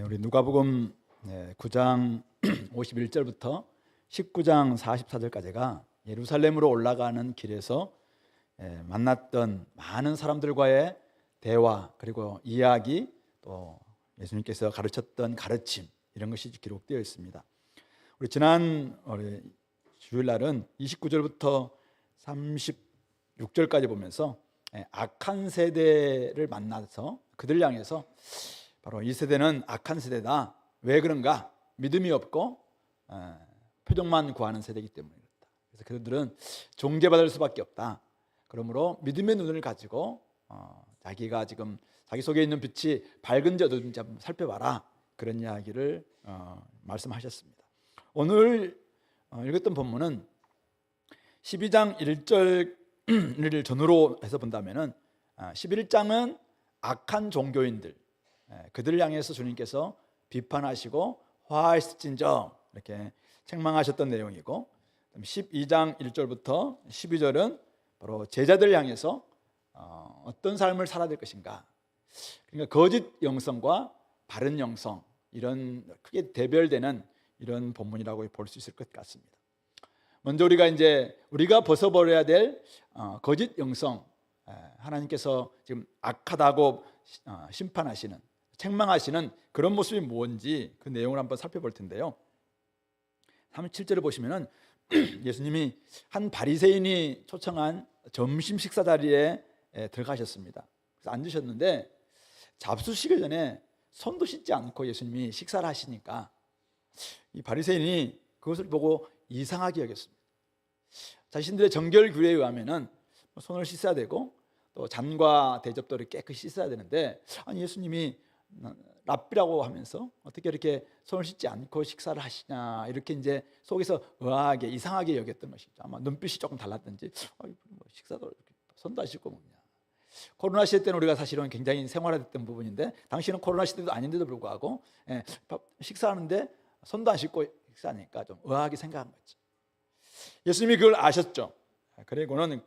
우리 누가복음 9장 51절부터 19장 44절까지가 예루살렘으로 올라가는 길에서 만났던 많은 사람들과의 대화, 그리고 이야기, 또 예수님께서 가르쳤던 가르침, 이런 것이 기록되어 있습니다. 우리 지난 주일날은 29절부터 36절까지 보면서 악한 세대를 만나서 그들 향해서 바로 이 세대는 악한 세대다. 왜 그런가? 믿음이 없고 표적만 구하는 세대이기 때문에 그렇다. 그래서 그들은 종계받을 수밖에 없다. 그러므로 믿음의 눈을 가지고 자기가 지금 자기 속에 있는 빛이 밝은지 어두운지 한번 살펴봐라. 그런 이야기를 말씀하셨습니다. 오늘 읽었던 본문은 12장 1절을 전후로 해서 본다면은 11장은 악한 종교인들, 그들을 향해서 주님께서 비판하시고 화하실진저 이렇게 책망하셨던 내용이고, 12장 1절부터 12절은 바로 제자들 향해서 어떤 삶을 살아야 될 것인가, 그러니까 거짓 영성과 바른 영성, 이런 크게 대별되는 이런 본문이라고 볼 수 있을 것 같습니다. 먼저 우리가 벗어버려야 될 거짓 영성, 하나님께서 지금 악하다고 심판하시는, 책망하시는 그런 모습이 뭔지 그 내용을 한번 살펴볼 텐데요. 37절을 보시면은 예수님이 한 바리새인이 초청한 점심 식사 자리에 들어가셨습니다. 그래서 앉으셨는데 잡수시기 전에 손도 씻지 않고 예수님이 식사를 하시니까 이 바리새인이 그것을 보고 이상하게 여겼습니다. 자신들의 정결 규례에 의하면은 손을 씻어야 되고 또 잔과 대접도 깨끗이 씻어야 되는데, 아니 예수님이 랍비라고 하면서 어떻게 이렇게 손을 씻지 않고 식사를 하시냐, 이렇게 이제 속에서 의아하게 이상하게 여겼던 것이죠. 아마 눈빛이 조금 달랐든지 식사도 손도 안 씻고 먹냐. 코로나 시대 때는 우리가 사실은 굉장히 생활화됐던 부분인데, 당시는 코로나 시대도 아닌데도 불구하고 식사하는데 손도 안 씻고 식사하니까 좀 의아하게 생각한 거죠. 예수님이 그걸 아셨죠. 그리고는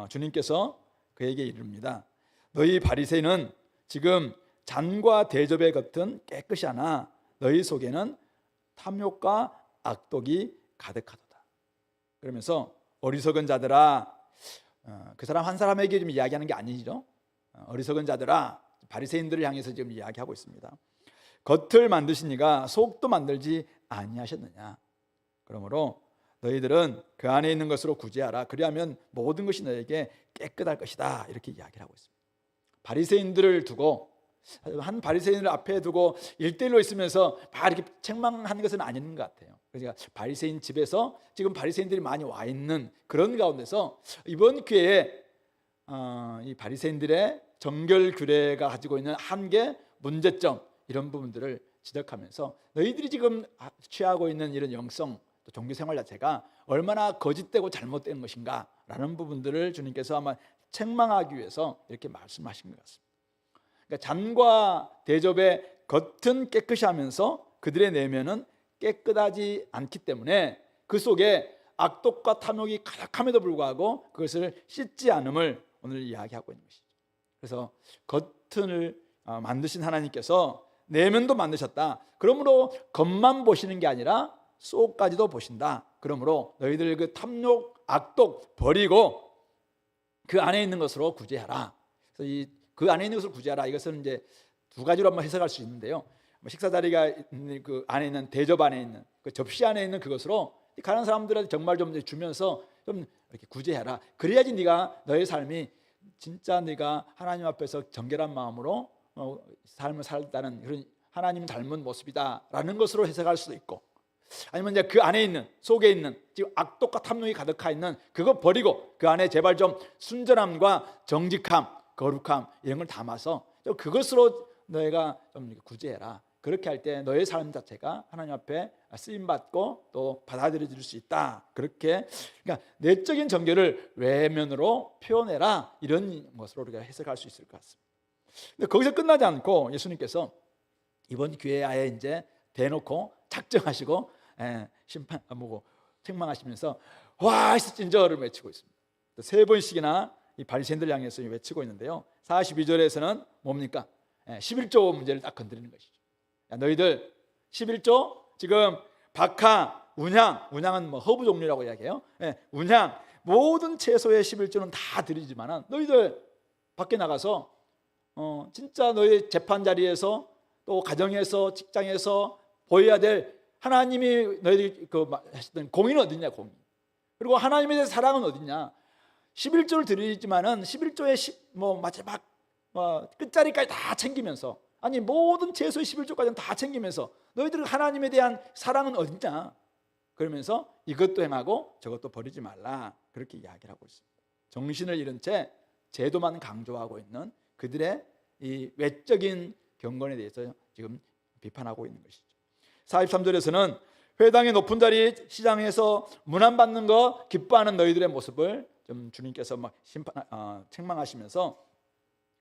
주님께서 그에게 이릅니다. 너희 바리새인은 지금 잔과 대접의 겉은 깨끗이 하나 너희 속에는 탐욕과 악독이 가득하도다. 그러면서 어리석은 자들아, 그 사람 한 사람에게 좀 이야기하는 게 아니죠. 어리석은 자들아, 바리새인들을 향해서 지금 이야기하고 있습니다. 겉을 만드시니가 속도 만들지 아니하셨느냐. 그러므로 너희들은 그 안에 있는 것으로 구제하라. 그리하면 모든 것이 너에게 깨끗할 것이다. 이렇게 이야기를 하고 있습니다. 바리새인들을 두고, 한 바리새인을 앞에 두고 1대1로 있으면서 막 이렇게 책망하는 것은 아닌 것 같아요. 그러니까 바리새인 집에서 지금 바리새인들이 많이 와 있는 그런 가운데서 이번 기회에 이 바리새인들의 정결 규례가 가지고 있는 한계, 문제점, 이런 부분들을 지적하면서 너희들이 지금 취하고 있는 이런 영성, 또 종교 생활 자체가 얼마나 거짓되고 잘못된 것인가 라는 부분들을 주님께서 아마 책망하기 위해서 이렇게 말씀하신 것 같습니다. 그러니까 잔과 대접의 겉은 깨끗이 하면서 그들의 내면은 깨끗하지 않기 때문에 그 속에 악독과 탐욕이 가득함에도 불구하고 그것을 씻지 않음을 오늘 이야기하고 있는 것이죠. 그래서 겉을 만드신 하나님께서 내면도 만드셨다. 그러므로 겉만 보시는 게 아니라 속까지도 보신다. 그러므로 너희들 그 탐욕, 악독 버리고 그 안에 있는 것으로 구제하라. 그래서 그 안에 있는 것을 구제하라. 이것은 이제 두 가지로 한번 해석할 수 있는데요. 식사 자리가 있는 그 안에 있는 대접 안에 있는 그 접시 안에 있는 그것으로 가는 사람들한테 정말 좀 주면서 좀 이렇게 구제하라. 그래야지 네가 너의 삶이 진짜 네가 하나님 앞에서 정결한 마음으로 삶을 살다는 그런 하나님 닮은 모습이다라는 것으로 해석할 수도 있고, 아니면 이제 그 안에 있는, 속에 있는 지금 악독과 탐욕이 가득하 있는 그거 버리고 그 안에 제발 좀 순전함과 정직함, 거룩함 이런 걸 담아서 그것으로 너희가 좀 구제해라. 그렇게 할 때 너의 삶 자체가 하나님 앞에 쓰임 받고 또 받아들여질 수 있다. 그렇게, 그러니까 내적인 정결을 외면으로 표현해라, 이런 것으로 우리가 해석할 수 있을 것 같습니다. 근데 거기서 끝나지 않고 예수님께서 이번 기회에 이제 대놓고 작정하시고 책망하시면서 화하실진저를 외치고 있습니다. 3번씩이나 이 바리새인들 향해서 외치고 있는데요. 42절에서는 뭡니까? 11조 문제를 딱 건드리는 것이죠. 야, 너희들 11조 지금 박하, 운향은 뭐 허브 종류라고 이야기해요. 예, 운향 모든 채소의 11조는 다 드리지만은 너희들 밖에 나가서 진짜 너희 재판 자리에서 또 가정에서 직장에서 보여야 될 하나님이 너희들이 하셨던 공의는 어딨냐, 공의. 그리고 하나님에 대한 사랑은 어딨냐. 11조를 드리지만은 11조의 마지막 끝자리까지 다 챙기면서, 아니 모든 채소의 11조까지는 다 챙기면서 너희들 하나님에 대한 사랑은 어딨냐. 그러면서 이것도 행하고 저것도 버리지 말라, 그렇게 이야기를 하고 있습니다. 정신을 잃은 채 제도만 강조하고 있는 그들의 이 외적인 경건에 대해서 지금 비판하고 있는 것이죠. 43절에서는 회당의 높은 자리 시장에서 문안받는 거 기뻐하는 너희들의 모습을 좀 주님께서 막 책망하시면서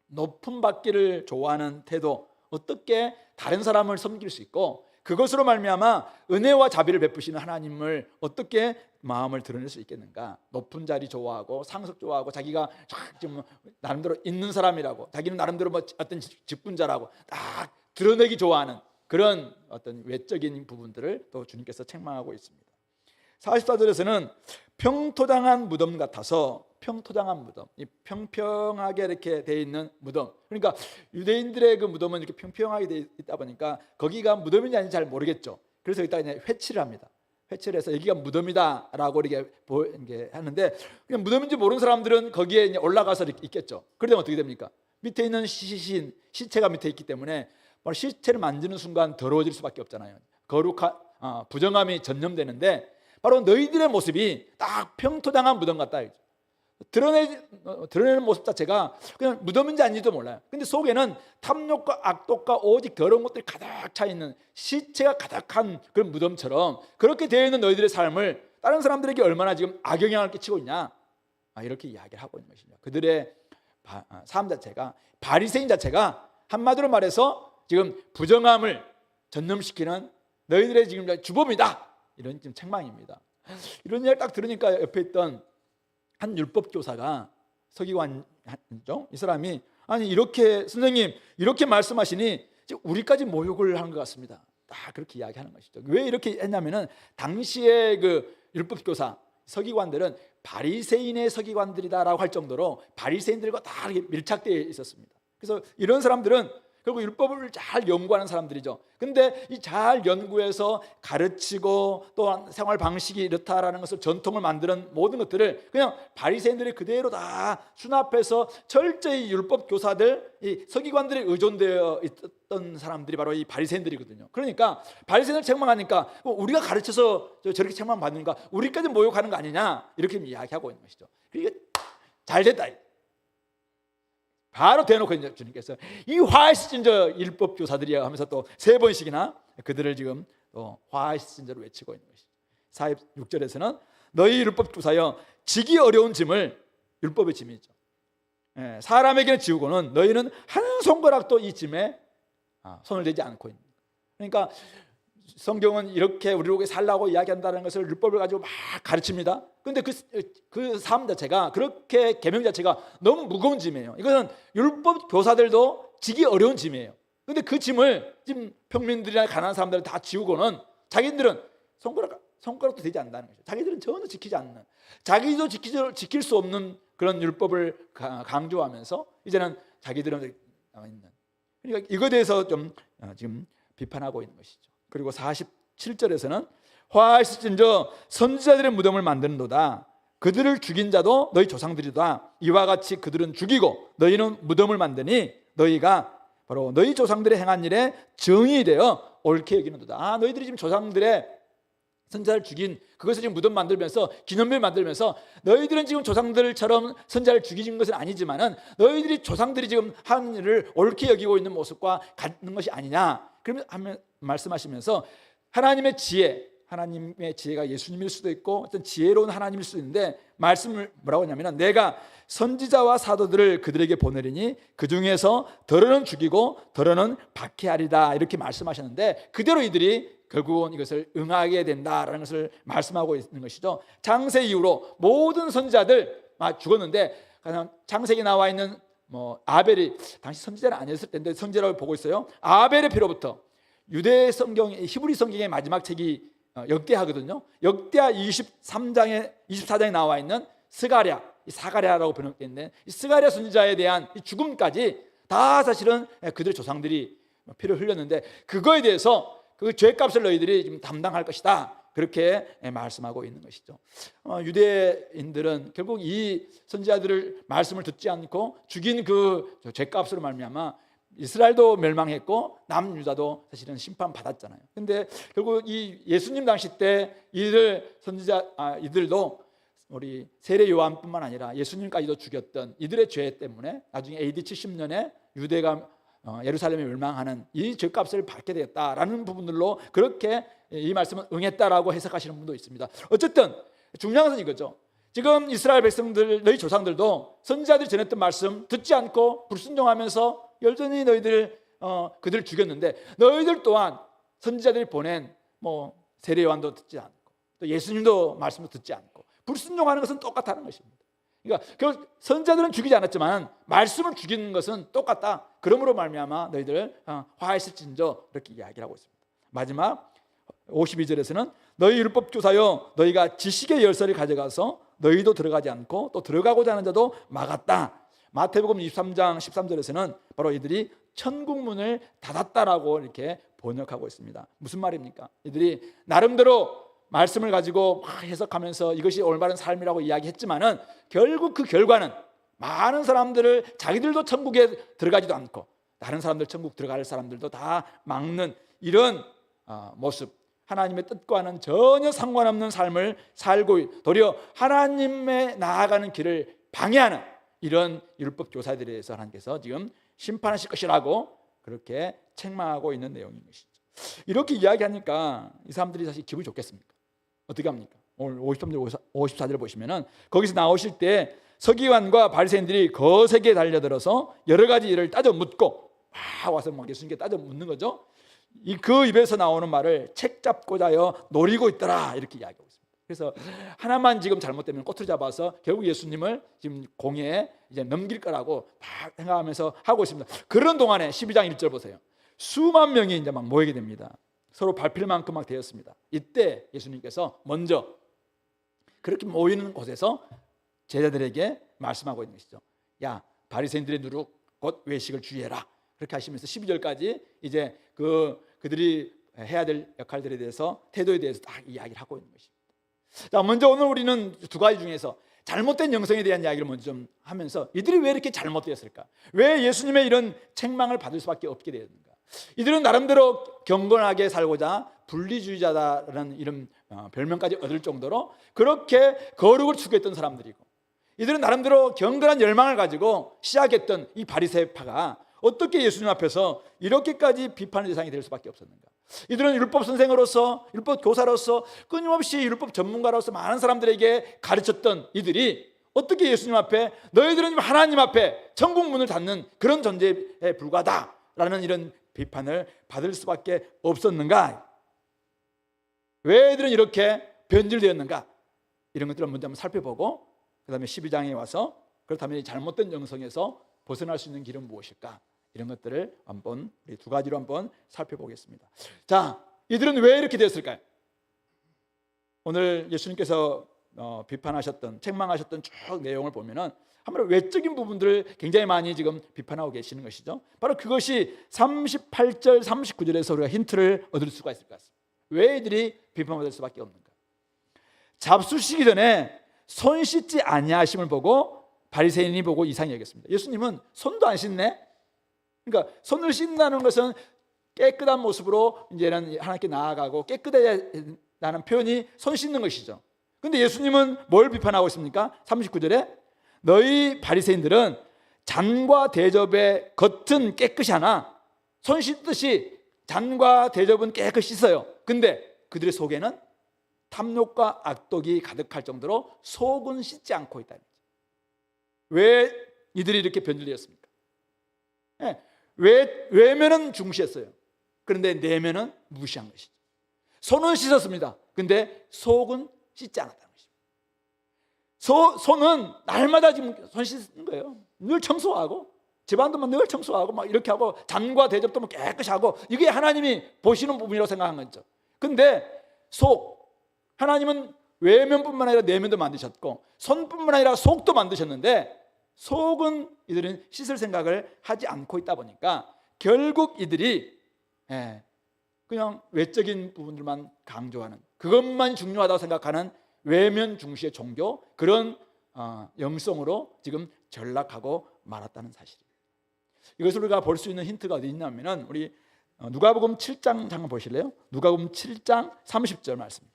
높음 받기를 좋아하는 태도, 어떻게 다른 사람을 섬길 수 있고 그것으로 말미암아 은혜와 자비를 베푸시는 하나님을 어떻게 마음을 드러낼 수 있겠는가. 높은 자리 좋아하고 상석 좋아하고 자기가 좀 나름대로 있는 사람이라고, 자기는 나름대로 어떤 직분자라고 딱 드러내기 좋아하는 그런 어떤 외적인 부분들을 또 주님께서 책망하고 있습니다. 44절에서는 평토장한 무덤 같아서, 평토장한 무덤, 이 평평하게 이렇게 돼 있는 무덤. 그러니까 유대인들의 그 무덤은 이렇게 평평하게 돼 있다 보니까 거기가 무덤인지 아닌지 잘 모르겠죠. 그래서 여기다 그냥 회치를 합니다. 회치를 해서 여기가 무덤이다라고 이렇게 하는데, 그냥 무덤인지 모르는 사람들은 거기에 이제 올라가서 있겠죠. 그러면 어떻게 됩니까? 밑에 있는 시체가 밑에 있기 때문에 바로 시체를 만지는 순간 더러워질 수밖에 없잖아요. 부정함이 전염되는데 바로 너희들의 모습이 딱 평토장한 무덤 같다. 드러내는 모습 자체가 그냥 무덤인지 아닌지도 몰라요. 근데 속에는 탐욕과 악독과 오직 더러운 것들이 가득 차 있는, 시체가 가득한 그런 무덤처럼 그렇게 되어 있는 너희들의 삶을 다른 사람들에게 얼마나 지금 악영향을 끼치고 있냐, 이렇게 이야기를 하고 있는 것이죠. 그들의 삶 자체가, 바리새인 자체가 한마디로 말해서 지금 부정함을 전염시키는 너희들의 지금 주범이다, 이런 지금 책망입니다. 이런 이야기 딱 들으니까 옆에 있던 한 율법 교사가, 서기관이죠, 이 사람이 아니 이렇게 선생님 이렇게 말씀하시니 우리까지 모욕을 하는 것 같습니다. 딱 그렇게 이야기하는 것이죠. 왜 이렇게 했냐면은 당시에 그 율법 교사 서기관들은 바리새인의 서기관들이다라고 할 정도로 바리새인들과 다 밀착되어 있었습니다. 그래서 이런 사람들은 결국 율법을 잘 연구하는 사람들이죠. 근데 이 잘 연구해서 가르치고 또 생활 방식이 이렇다라는 것을 전통을 만드는 모든 것들을 그냥 바리새인들이 그대로 다 수납해서 철저히 율법 교사들, 이 서기관들에 의존되어 있던 사람들이 바로 이 바리새인들이거든요. 그러니까 바리새인을 책망하니까 우리가 가르쳐서 저렇게 책망받는가, 우리까지 모욕하는 거 아니냐, 이렇게 이야기하고 있는 것이죠. 그러니까 잘 됐다. 바로 대놓고 주님께서 이 화이스진저 율법 교사들이야 하면서 또 3번씩이나 그들을 지금 또 화이스진저로 외치고 있는 것이죠. 46절에서는 너희 율법 교사여 지기 어려운 짐을, 율법의 짐이죠, 사람에게는 지우고는 너희는 한 손가락도 이 짐에 손을 대지 않고 있는. 그러니까 성경은 이렇게 우리에게 살라고 이야기한다는 것을 율법을 가지고 막 가르칩니다. 그런데 그 삶 자체가, 그렇게 계명 자체가 너무 무거운 짐이에요. 이것은 율법 교사들도 지기 어려운 짐이에요. 그런데 그 짐을 지금 평민들이나 가난한 사람들은 다 지우고는 자기들은 손가락도 되지 않는다는 거죠. 자기들은 전혀 지키지 않는, 자기도 지킬 수 없는 그런 율법을 강조하면서 이제는 자기들은 나와 있는. 그러니까 이거에 대해서 좀 지금 비판하고 있는 것이죠. 그리고 47절에서는 화하실진저 선지자들의 무덤을 만드는도다. 그들을 죽인 자도 너희 조상들이다. 이와 같이 그들은 죽이고 너희는 무덤을 만드니 너희가 바로 너희 조상들의 행한 일에 정의 되어 옳게 여기는도다. 너희들이 지금 조상들의 선지자를 죽인 그것을 지금 무덤 만들면서 기념비 만들면서 너희들은 지금 조상들처럼 선지자를 죽이는 것은 아니지만은 너희들이 조상들이 지금 한 일을 옳게 여기고 있는 모습과 같은 것이 아니냐, 그러면 말씀하시면서 하나님의 지혜가 예수님일 수도 있고 어떤 지혜로운 하나님일 수도 있는데, 말씀을 뭐라고 하냐면 내가 선지자와 사도들을 그들에게 보내리니 그 중에서 덜어는 죽이고 덜어는 박해하리다, 이렇게 말씀하셨는데 그대로 이들이 결국은 이것을 응하게 된다라는 것을 말씀하고 있는 것이죠. 창세 이후로 모든 선지자들 죽었는데 창세기 나와 있는 아벨이 당시 선지자는 아니었을 텐데 선지자라고 보고 있어요. 아벨의 피로부터 유대 성경, 히브리 성경의 마지막 책이 역대하거든요. 역대하 24장에 나와 있는 스가랴, 사가랴라고 번역되어 있는데, 이 스가랴 선지자에 대한 이 죽음까지 다 사실은 그들의 조상들이 피를 흘렸는데, 그거에 대해서 그 죄값을 너희들이 지금 담당할 것이다, 그렇게 말씀하고 있는 것이죠. 유대인들은 결국 이 선지자들을 말씀을 듣지 않고 죽인 그 죄값으로 말미암아 이스라엘도 멸망했고 남유다도 사실은 심판받았잖아요. 근데 결국 이 예수님 당시 때 이들도 우리 세례 요한뿐만 아니라 예수님까지도 죽였던 이들의 죄 때문에 나중에 AD 70년에 유대가 예루살렘에 멸망하는 이 죄값을 받게 되었다라는 부분들로 그렇게 이 말씀은 응했다라고 해석하시는 분도 있습니다. 어쨌든 중요한 것은 이거죠. 지금 이스라엘 백성들, 너희 조상들도 선지자들이 전했던 말씀 듣지 않고 불순종하면서 여전히 너희들 그들을 죽였는데, 너희들 또한 선지자들이 보낸 세례 요한도 듣지 않고 또 예수님도 말씀도 듣지 않고 불순종하는 것은 똑같다는 것입니다. 그러니까 그 선지자들은 죽이지 않았지만 말씀을 죽이는 것은 똑같다. 그러므로 말미암아 너희들 화했을진저, 이렇게 이야기를 하고 있습니다. 마지막 52절에서는 너희 율법 교사여, 너희가 지식의 열쇠를 가져가서 너희도 들어가지 않고 또 들어가고자 하는 자도 막았다. 마태복음 23장 13절에서는 바로 이들이 천국문을 닫았다라고 이렇게 번역하고 있습니다. 무슨 말입니까? 이들이 나름대로 말씀을 가지고 막 해석하면서 이것이 올바른 삶이라고 이야기했지만은 결국 그 결과는 많은 사람들을, 자기들도 천국에 들어가지도 않고 다른 사람들, 천국 들어갈 사람들도 다 막는 이런 모습, 하나님의 뜻과는 전혀 상관없는 삶을 살고 도리어 하나님의 나아가는 길을 방해하는 이런 율법 교사들에 대해서 하나님께서 지금 심판하실 것이라고 그렇게 책망하고 있는 내용인 것이죠. 이렇게 이야기하니까 이 사람들이 사실 기분이 좋겠습니까? 어떻게 합니까? 오늘 53절 54절 보시면은 거기서 나오실 때 서기관과 바리새인들이 거세게 달려들어서 여러 가지 일을 따져 묻고 와서 막 예수님께 따져 묻는 거죠. 그 입에서 나오는 말을 책 잡고자 하여 노리고 있더라, 이렇게 이야기하고 있습니다. 그래서 하나만 지금 잘못되면 꼬투리 잡아서 결국 예수님을 지금 공회에 이제 넘길 거라고 막 생각하면서 하고 있습니다. 그런 동안에 12장 1절 보세요. 수만 명이 이제 막 모이게 됩니다. 서로 밟힐 만큼 막 되었습니다. 이때 예수님께서 먼저 그렇게 모이는 곳에서 제자들에게 말씀하고 있는 것이죠. 야, 바리새인들의 누룩 곧 외식을 주의해라, 그렇게 하시면서 12절까지 이제 그들이 해야 될 역할들에 대해서, 태도에 대해서 딱 이야기를 하고 있는 것입니다. 자, 먼저 오늘 우리는 두 가지 중에서 잘못된 영성에 대한 이야기를 먼저 좀 하면서, 이들이 왜 이렇게 잘못되었을까? 왜 예수님의 이런 책망을 받을 수밖에 없게 되었는가? 이들은 나름대로 경건하게 살고자 분리주의자다라는 이런 별명까지 얻을 정도로 그렇게 거룩을 추구했던 사람들이고, 이들은 나름대로 경건한 열망을 가지고 시작했던 이 바리새파가 어떻게 예수님 앞에서 이렇게까지 비판의 대상이 될 수밖에 없었는가? 이들은 율법 선생으로서, 율법 교사로서, 끊임없이 율법 전문가로서 많은 사람들에게 가르쳤던 이들이 어떻게 예수님 앞에, 너희들은 하나님 앞에 천국 문을 닫는 그런 존재에 불과하다라는 이런 비판을 받을 수밖에 없었는가? 왜 이들은 이렇게 변질되었는가? 이런 것들을 먼저 한번 살펴보고, 그 다음에 12장에 와서 그렇다면 이 잘못된 영성에서 벗어날 수 있는 길은 무엇일까? 이런 것들을 한번 우리 두 가지로 한번 살펴보겠습니다. 자, 이들은 왜 이렇게 되었을까요? 오늘 예수님께서 비판하셨던, 책망하셨던 쭉 내용을 보면은 한번 외적인 부분들을 굉장히 많이 지금 비판하고 계시는 것이죠. 바로 그것이 38절, 39절에서 우리가 힌트를 얻을 수가 있을 것 같습니다. 왜 이들이 비판받을 수밖에 없는가? 잡수시기 전에 손 씻지 아니하심을 보고 바리새인이 보고 이상히 여겼습니다. 예수님은 손도 안 씻네. 그러니까 손을 씻는다는 것은 깨끗한 모습으로 이제는 하나님께 나아가고 깨끗하다는 표현이 손 씻는 것이죠. 그런데 예수님은 뭘 비판하고 있습니까? 39절에 너희 바리새인들은 잔과 대접의 겉은 깨끗이 하나 손 씻듯이 잔과 대접은 깨끗이 씻어요. 근데 그들의 속에는 탐욕과 악독이 가득할 정도로 속은 씻지 않고 있다. 왜 이들이 이렇게 변질되었습니까? 외면은 중시했어요. 그런데 내면은 무시한 것이죠. 손은 씻었습니다. 근데 속은 씻지 않았다는 것입니다. 손은 날마다 지금 손 씻는 거예요. 늘 청소하고 집안도 막 늘 청소하고 막 이렇게 하고 잔과 대접도 막 깨끗이 하고, 이게 하나님이 보시는 부분이라고 생각한 거죠. 근데 하나님은 외면뿐만 아니라 내면도 만드셨고 손뿐만 아니라 속도 만드셨는데, 속은 이들은 씻을 생각을 하지 않고 있다 보니까 결국 이들이 그냥 외적인 부분들만 강조하는, 그것만 중요하다고 생각하는 외면 중시의 종교, 그런 영성으로 지금 전락하고 말았다는 사실입니다. 이것을 우리가 볼 수 있는 힌트가 어디 있냐면, 우리 누가복음 7장 잠깐 보실래요? 누가복음 7장 30절 말씀.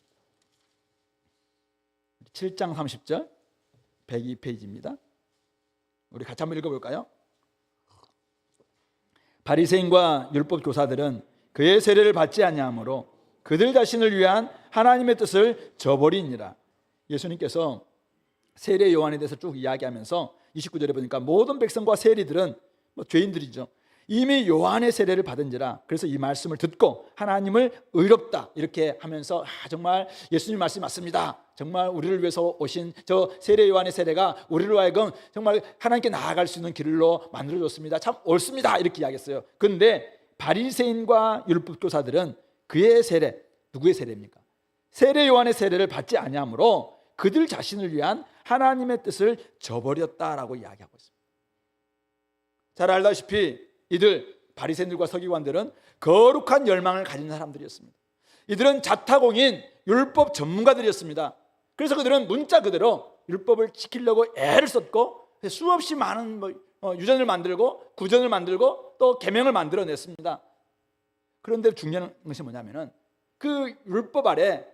7장 30절 102페이지입니다. 우리 같이 한번 읽어볼까요? 바리새인과 율법 교사들은 그의 세례를 받지 아니하므로 그들 자신을 위한 하나님의 뜻을 저버리니라. 예수님께서 세례 요한에 대해서 쭉 이야기하면서 29절에 보니까 모든 백성과 세리들은 죄인들이죠. 이미 요한의 세례를 받은지라. 그래서 이 말씀을 듣고 하나님을 의롭다 이렇게 하면서 정말 예수님 말씀이 맞습니다. 정말 우리를 위해서 오신 저 세례 요한의 세례가 우리로 하여금 정말 하나님께 나아갈 수 있는 길로 만들어줬습니다. 참 옳습니다. 이렇게 이야기했어요. 그런데 바리새인과 율법교사들은 그의 세례, 누구의 세례입니까? 세례 요한의 세례를 받지 아니하므로 그들 자신을 위한 하나님의 뜻을 저버렸다라고 이야기하고 있습니다. 잘 알다시피 이들 바리새인들과 서기관들은 거룩한 열망을 가진 사람들이었습니다. 이들은 자타공인 율법 전문가들이었습니다. 그래서 그들은 문자 그대로 율법을 지키려고 애를 썼고 수없이 많은 유전을 만들고 구전을 만들고 또 계명을 만들어냈습니다. 그런데 중요한 것이 뭐냐면은 그 율법 아래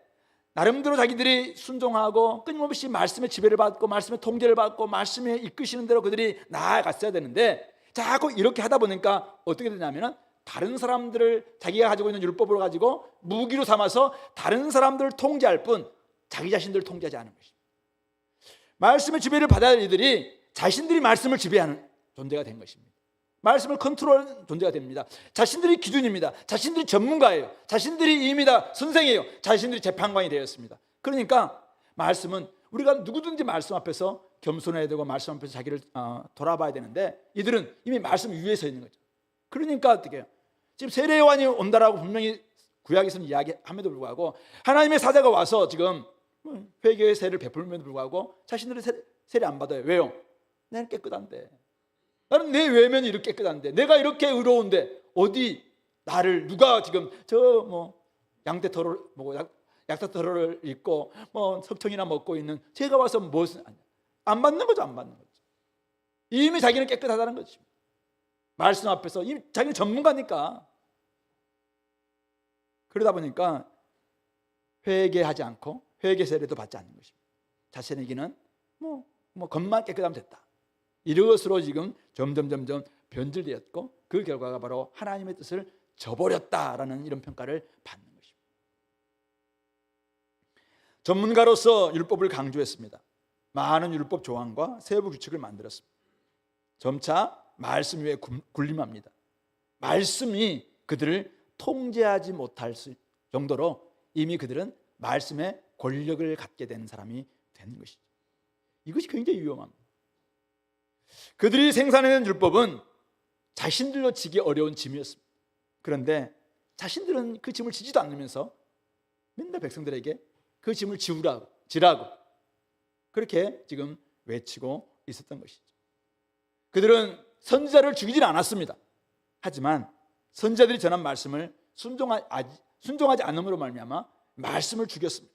나름대로 자기들이 순종하고 끊임없이 말씀의 지배를 받고 말씀의 통제를 받고 말씀에 이끄시는 대로 그들이 나아갔어야 되는데, 자꾸 이렇게 하다 보니까 어떻게 되냐면은 다른 사람들을 자기가 가지고 있는 율법을 가지고 무기로 삼아서 다른 사람들을 통제할 뿐 자기 자신들을 통제하지 않은 것입니다. 말씀의 지배를 받아야 할 이들이 자신들이 말씀을 지배하는 존재가 된 것입니다. 말씀을 컨트롤하는 존재가 됩니다. 자신들이 기준입니다. 자신들이 전문가예요. 자신들이 이미 다 선생이에요. 자신들이 재판관이 되었습니다. 그러니까 말씀은 우리가 누구든지 말씀 앞에서 겸손해야 되고 말씀 앞에서 자기를 돌아봐야 되는데, 이들은 이미 말씀 위에 서 있는 거죠. 그러니까 어떻게 해요? 지금 세례 요한이 온다라고 분명히 구약에서는 이야기함에도 불구하고 하나님의 사자가 와서 지금 회개의 세례를 베풀면도 불구하고 자신들은 세례 안 받아요. 왜요? 나는 깨끗한데, 나는 내 외면이 이렇게 깨끗한데, 내가 이렇게 의로운데 어디 나를 누가 지금 저 양떼털을 약사털을 입고 석청이나 먹고 있는 제가 와서 무엇을 안 받는 거죠. 안 받는 거죠. 이미 자기는 깨끗하다는 거죠. 말씀 앞에서 이미 자기는 전문가니까. 그러다 보니까 회개하지 않고 회개 세례도 받지 않는 것입니다. 자신에게는 겉만 깨끗하면 됐다. 이것으로 지금 점점 변질되었고, 그 결과가 바로 하나님의 뜻을 저버렸다라는 이런 평가를 받는 것입니다. 전문가로서 율법을 강조했습니다. 많은 율법 조항과 세부 규칙을 만들었습니다. 점차 말씀 위에 군림합니다. 말씀이 그들을 통제하지 못할 정도로 이미 그들은 말씀의 권력을 갖게 된 사람이 되는 것이죠. 이것이 굉장히 위험합니다. 그들이 생산해낸 율법은 자신들로 지기 어려운 짐이었습니다. 그런데 자신들은 그 짐을 지지도 않으면서 맨날 백성들에게 그 짐을 지라고 그렇게 지금 외치고 있었던 것이죠. 그들은 선지자를 죽이지는 않았습니다. 하지만 선지자들이 전한 말씀을 순종하지 않음으로 말미암아 말씀을 죽였습니다.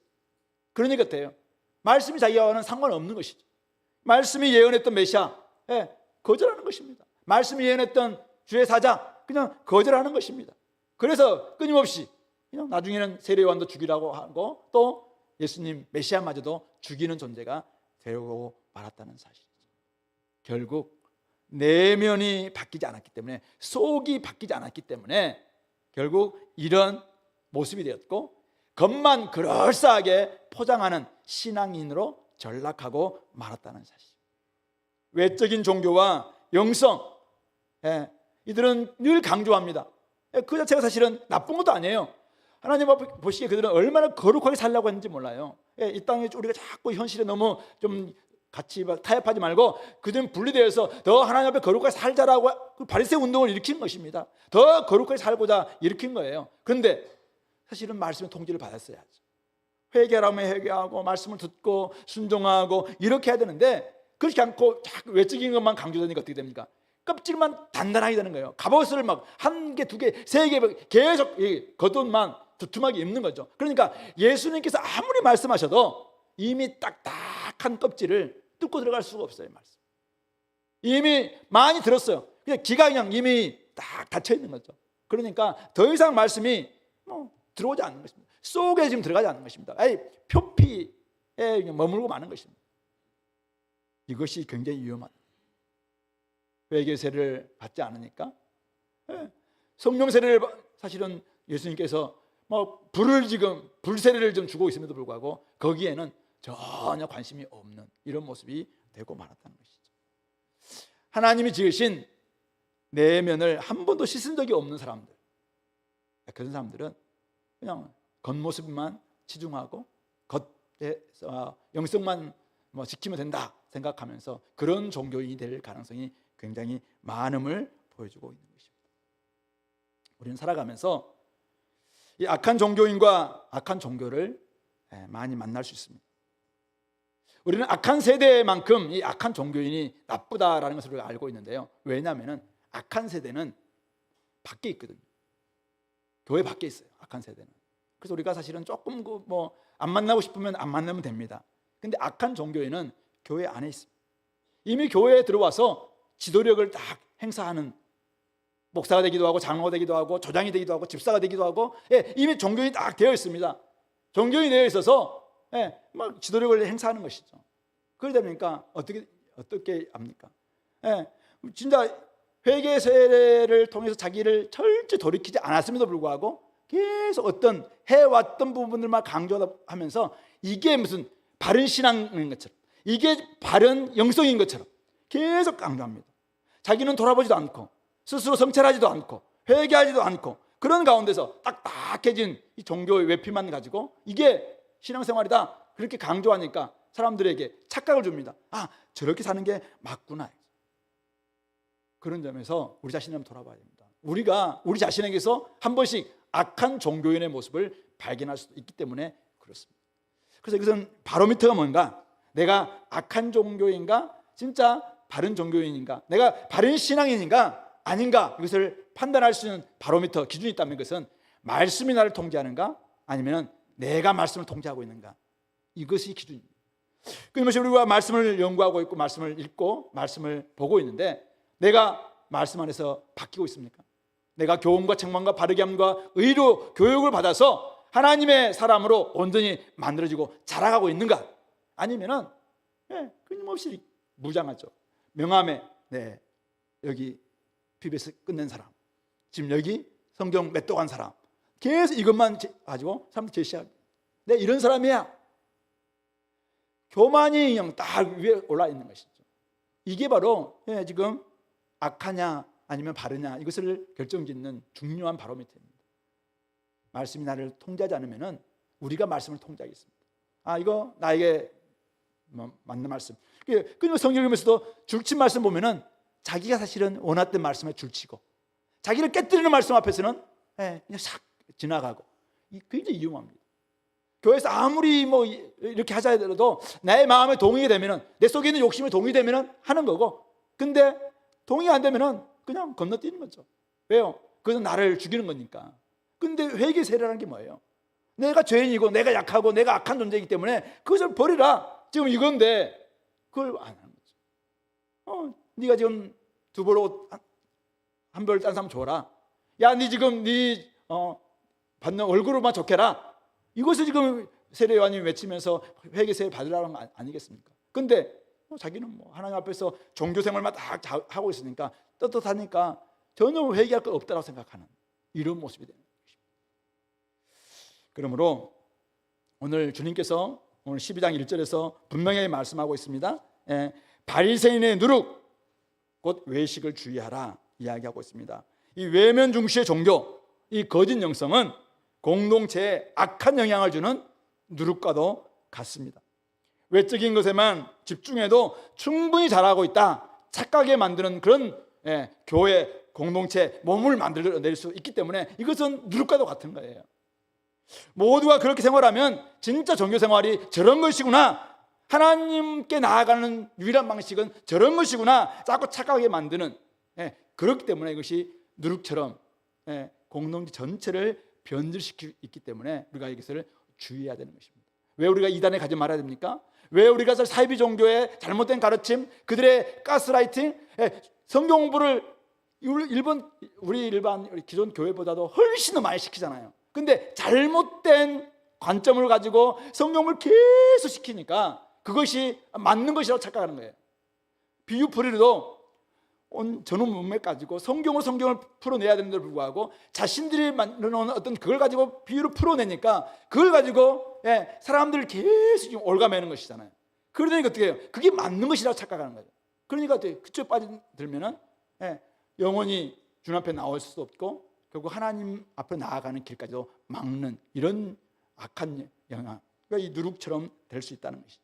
그러니까 어때요? 말씀이 자기와는 상관없는 것이죠. 말씀이 예언했던 메시아 거절하는 것입니다. 말씀이 예언했던 주의 사자 그냥 거절하는 것입니다. 그래서 끊임없이 그냥 나중에는 세례 요한도 죽이라고 하고 또 예수님 메시아마저도 죽이는 존재가 되고 말았다는 사실이죠. 결국 내면이 바뀌지 않았기 때문에, 속이 바뀌지 않았기 때문에 결국 이런 모습이 되었고, 겉만 그럴싸하게 포장하는 신앙인으로 전락하고 말았다는 사실. 외적인 종교와 영성, 이들은 늘 강조합니다. 그 자체가 사실은 나쁜 것도 아니에요. 하나님 앞에 보시기에 그들은 얼마나 거룩하게 살려고 했는지 몰라요. 이 땅에 우리가 자꾸 현실에 너무 좀 같이 타협하지 말고 그들은 분리되어서 더 하나님 앞에 거룩하게 살자라고 그 바리새 운동을 일으킨 것입니다. 더 거룩하게 살고자 일으킨 거예요. 그런데 사실은 말씀의 통지를 받았어야죠. 회개하면 회개하고 말씀을 듣고 순종하고 이렇게 해야 되는데 그렇지 않고 자꾸 외적인 것만 강조되니까 어떻게 됩니까? 껍질만 단단하게 되는 거예요. 갑옷을 막 한 개, 두 개, 세 개 계속 겉옷만 두툼하게 입는 거죠. 그러니까 예수님께서 아무리 말씀하셔도 이미 딱딱한 껍질을 뚫고 들어갈 수가 없어요. 말씀. 이미 많이 들었어요. 그냥 기가 그냥 이미 딱 닫혀 있는 거죠. 그러니까 더 이상 말씀이 들어오지 않는 것입니다. 속에 지금 들어가지 않는 것입니다. 표피에 머물고 마는 것입니다. 이것이 굉장히 위험한. 회개 세례를 받지 않으니까 성령 세례를 사실은 예수님께서 불 세례를 좀 주고 있음에도 불구하고 거기에는 전혀 관심이 없는 이런 모습이 되고 말았다는 것이죠. 하나님이 지으신 내면을 한 번도 씻은 적이 없는 사람들, 그런 사람들은 그냥 겉모습만 치중하고 겉에서 영성만 지키면 된다 생각하면서 그런 종교인이 될 가능성이 굉장히 많음을 보여주고 있는 것입니다. 우리는 살아가면서 이 악한 종교인과 악한 종교를 많이 만날 수 있습니다. 우리는 악한 세대만큼 이 악한 종교인이 나쁘다라는 것을 알고 있는데요. 왜냐하면 악한 세대는 밖에 있거든요. 교회 밖에 있어요. 악한 세대는. 그래서 우리가 사실은 조금 안 만나고 싶으면 안 만나면 됩니다. 근데 악한 종교인은 교회 안에 있습니다. 이미 교회에 들어와서 지도력을 딱 행사하는 목사가 되기도 하고 장로가 되기도 하고 조장이 되기도 하고 집사가 되기도 하고 이미 종교인이 딱 되어 있습니다. 종교인이 되어 있어서 막 지도력을 행사하는 것이죠. 그러다 보니까 어떻게 합니까? 진짜 회개 세례를 통해서 자기를 철저히 돌이키지 않았음에도 불구하고 계속 어떤 해왔던 부분들만 강조하면서 이게 무슨 바른 신앙인 것처럼 이게 바른 영성인 것처럼 계속 강조합니다. 자기는 돌아보지도 않고 스스로 성찰하지도 않고 회개하지도 않고 그런 가운데서 딱딱해진 이 종교의 외피만 가지고 이게 신앙생활이다 그렇게 강조하니까 사람들에게 착각을 줍니다. 저렇게 사는 게 맞구나. 그런 점에서 우리 자신을 한번 돌아봐야 됩니다. 우리가 우리 자신에게서 한 번씩 악한 종교인의 모습을 발견할 수도 있기 때문에 그렇습니다. 그래서 이것은 바로미터가 뭔가? 내가 악한 종교인가? 진짜 바른 종교인인가? 내가 바른 신앙인인가? 아닌가? 이것을 판단할 수 있는 바로미터 기준이 있다면 그것은 말씀이 나를 통제하는가? 아니면 내가 말씀을 통제하고 있는가? 이것이 기준입니다. 끊임없이 우리가 말씀을 연구하고 있고 말씀을 읽고 말씀을 보고 있는데 내가 말씀 안에서 바뀌고 있습니까? 내가 교훈과 책망과 바르게 함과 의로 교육을 받아서 하나님의 사람으로 온전히 만들어지고 자라가고 있는가? 아니면은 끊임없이 무장하죠. 명함에 여기 PBS 끝낸 사람, 지금 여기 성경 몇 독한 사람, 계속 이것만 가지고 사람들 제시합니다. 내가 이런 사람이야. 교만이 그냥 딱 위에 올라 있는 것이죠. 이게 바로 지금 악하냐 아니면 바르냐 이것을 결정짓는 중요한 바로미터입니다. 말씀이 나를 통제하지 않으면 우리가 말씀을 통제하겠습니다. 이거 나에게 맞는 말씀. 그리고 성경 읽으면서도 줄친 말씀 보면은 자기가 사실은 원했던 말씀에 줄치고 자기를 깨뜨리는 말씀 앞에서는 그냥 싹 지나가고 굉장히 위험합니다. 교회에서 아무리 이렇게 하자 하더라도 나의 마음에 동의가 되면은 내 속에 있는 욕심에 동의되면은 하는 거고 근데 동의 안 되면은 그냥 건너뛰는 거죠. 왜요? 그것은 나를 죽이는 거니까. 근데 회개 세례라는 게 뭐예요? 내가 죄인이고 내가 약하고 내가 악한 존재이기 때문에 그것을 버리라. 지금 이건데 그걸 안 하는 거죠. 네가 지금 두 벌 옷 한 벌 딴 사람 줘라. 야, 네 지금 받는 월급으로만 좋게라. 이것을 지금 세례 요한님이 외치면서 회개 세례 받으라는 거 아니겠습니까? 근데 자기는 하나님 앞에서 종교 생활만 딱 하고 있으니까 떳떳하니까 전혀 회개할 것 없다고 생각하는 이런 모습이 되는 것입니다. 그러므로 오늘 주님께서 오늘 12장 1절에서 분명히 말씀하고 있습니다. 바리새인의 누룩 곧 외식을 주의하라 이야기하고 있습니다. 이 외면 중시의 종교, 이 거짓 영성은 공동체에 악한 영향을 주는 누룩과도 같습니다. 외적인 것에만 집중해도 충분히 잘하고 있다 착각에 만드는 그런 교회 공동체 몸을 만들어낼 수 있기 때문에 이것은 누룩과도 같은 거예요. 모두가 그렇게 생활하면 진짜 종교 생활이 저런 것이구나, 하나님께 나아가는 유일한 방식은 저런 것이구나 자꾸 착각하게 만드는, 그렇기 때문에 이것이 누룩처럼 공동체 전체를 변질시키고 있기 때문에 우리가 이것을 주의해야 되는 것입니다. 왜 우리가 이단에 가지 말아야 됩니까? 왜 우리가 사이비 종교의 잘못된 가르침, 그들의 가스라이팅, 성경 공부를 우리 일반 기존 교회보다도 훨씬 더 많이 시키잖아요. 근데 잘못된 관점을 가지고 성경을 계속 시키니까 그것이 맞는 것이라고 착각하는 거예요. 비유풀이도 저놈 문맥 가지고 성경을 풀어내야 되는데도 불구하고 자신들이 만들어놓은 어떤 그걸 가지고 비유를 풀어내니까 그걸 가지고 사람들을 계속 올가매는 것이잖아요. 그러니까 어떻게 해요? 그게 맞는 것이라고 착각하는 거죠. 그러니까 그쪽에 빠져들면은 영원히 주님 앞에 나올 수도 없고 결국 하나님 앞으로 나아가는 길까지도 막는 이런 악한 영향, 그러니까 이 누룩처럼 될 수 있다는 것이죠.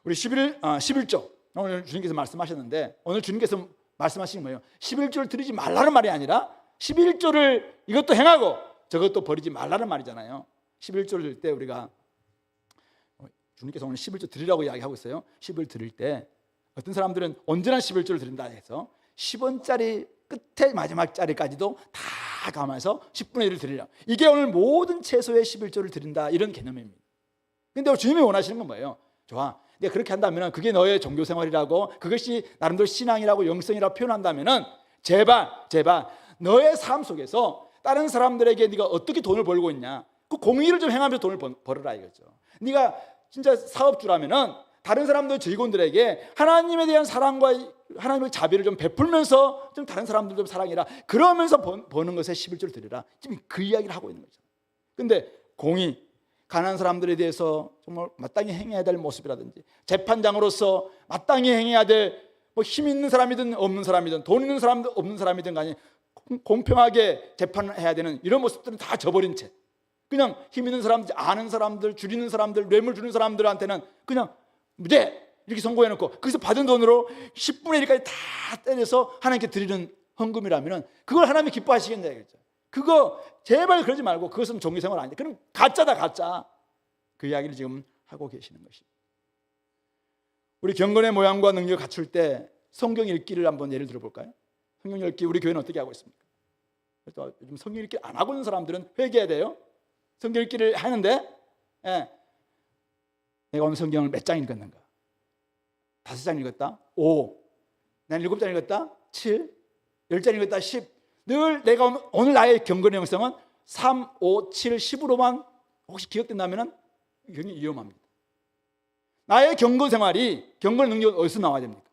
우리 11조 오늘 주님께서 말씀하셨는데, 오늘 주님께서 말씀하신 거예요. 11조를 드리지 말라는 말이 아니라 11조를 이것도 행하고 저것도 버리지 말라는 말이잖아요. 11조를 드릴 때 우리가 주님께서 오늘 11조 드리라고 이야기하고 있어요. 11조 드릴 때 어떤 사람들은 언제나 11조를 드린다 해서 10원짜리 끝에 마지막 자리까지도 다 감아서 10분의 1을 드리라, 이게 오늘 모든 채소의 11조를 드린다 이런 개념입니다. 근데 주님이 원하시는 건 뭐예요? 좋아, 내가 그렇게 한다면 그게 너의 종교생활이라고, 그것이 나름대로 신앙이라고 영성이라고 표현한다면 제발 너의 삶 속에서 다른 사람들에게 네가 어떻게 돈을 벌고 있냐, 그 공의를 좀 행하면서 돈을 벌어라 이거죠. 네가 진짜 사업주라면은 다른 사람들 직원들에게 하나님에 대한 사랑과 하나님의 자비를 좀 베풀면서 좀 다른 사람들 좀 사랑해라, 그러면서 버는 것에 11조를 드리라, 지금 그 이야기를 하고 있는 거죠. 근데 공의, 가난한 사람들에 대해서 정말 마땅히 행해야 될 모습이라든지, 재판장으로서 마땅히 행해야 될 힘 있는 사람이든 없는 사람이든 돈 있는 사람이든 없는 사람이든 간에 공평하게 재판을 해야 되는 이런 모습들은 다 저버린 채 그냥 힘 있는 사람들, 아는 사람들, 줄이는 사람들, 뇌물 주는 사람들한테는 그냥 무죄 이렇게 선고해놓고 거기서 받은 돈으로 10분의 1까지 다 때려서 하나님께 드리는 헌금이라면 그걸 하나님이 기뻐하시겠냐 이거죠. 그거 제발 그러지 말고, 그것은 종교생활 아니다, 그럼 가짜다 가짜, 그 이야기를 지금 하고 계시는 것이. 우리 경건의 모양과 능력을 갖출 때 성경 읽기를 한번 예를 들어볼까요? 성경 읽기 우리 교회는 어떻게 하고 있습니까? 그래서 요즘 성경 읽기 안 하고 있는 사람들은 회개해야 돼요. 성경 읽기를 하는데 내가 오늘 성경을 몇 장 읽었는가? 5장 읽었다? 5. 난 7장 읽었다? 7. 10장 읽었다? 10. 늘 내가 오늘 나의 경건의 형성은 3, 5, 7, 10으로만 혹시 기억된다면 굉장히 위험합니다. 나의 경건 생활이, 경건 능력은 어디서 나와야 됩니까?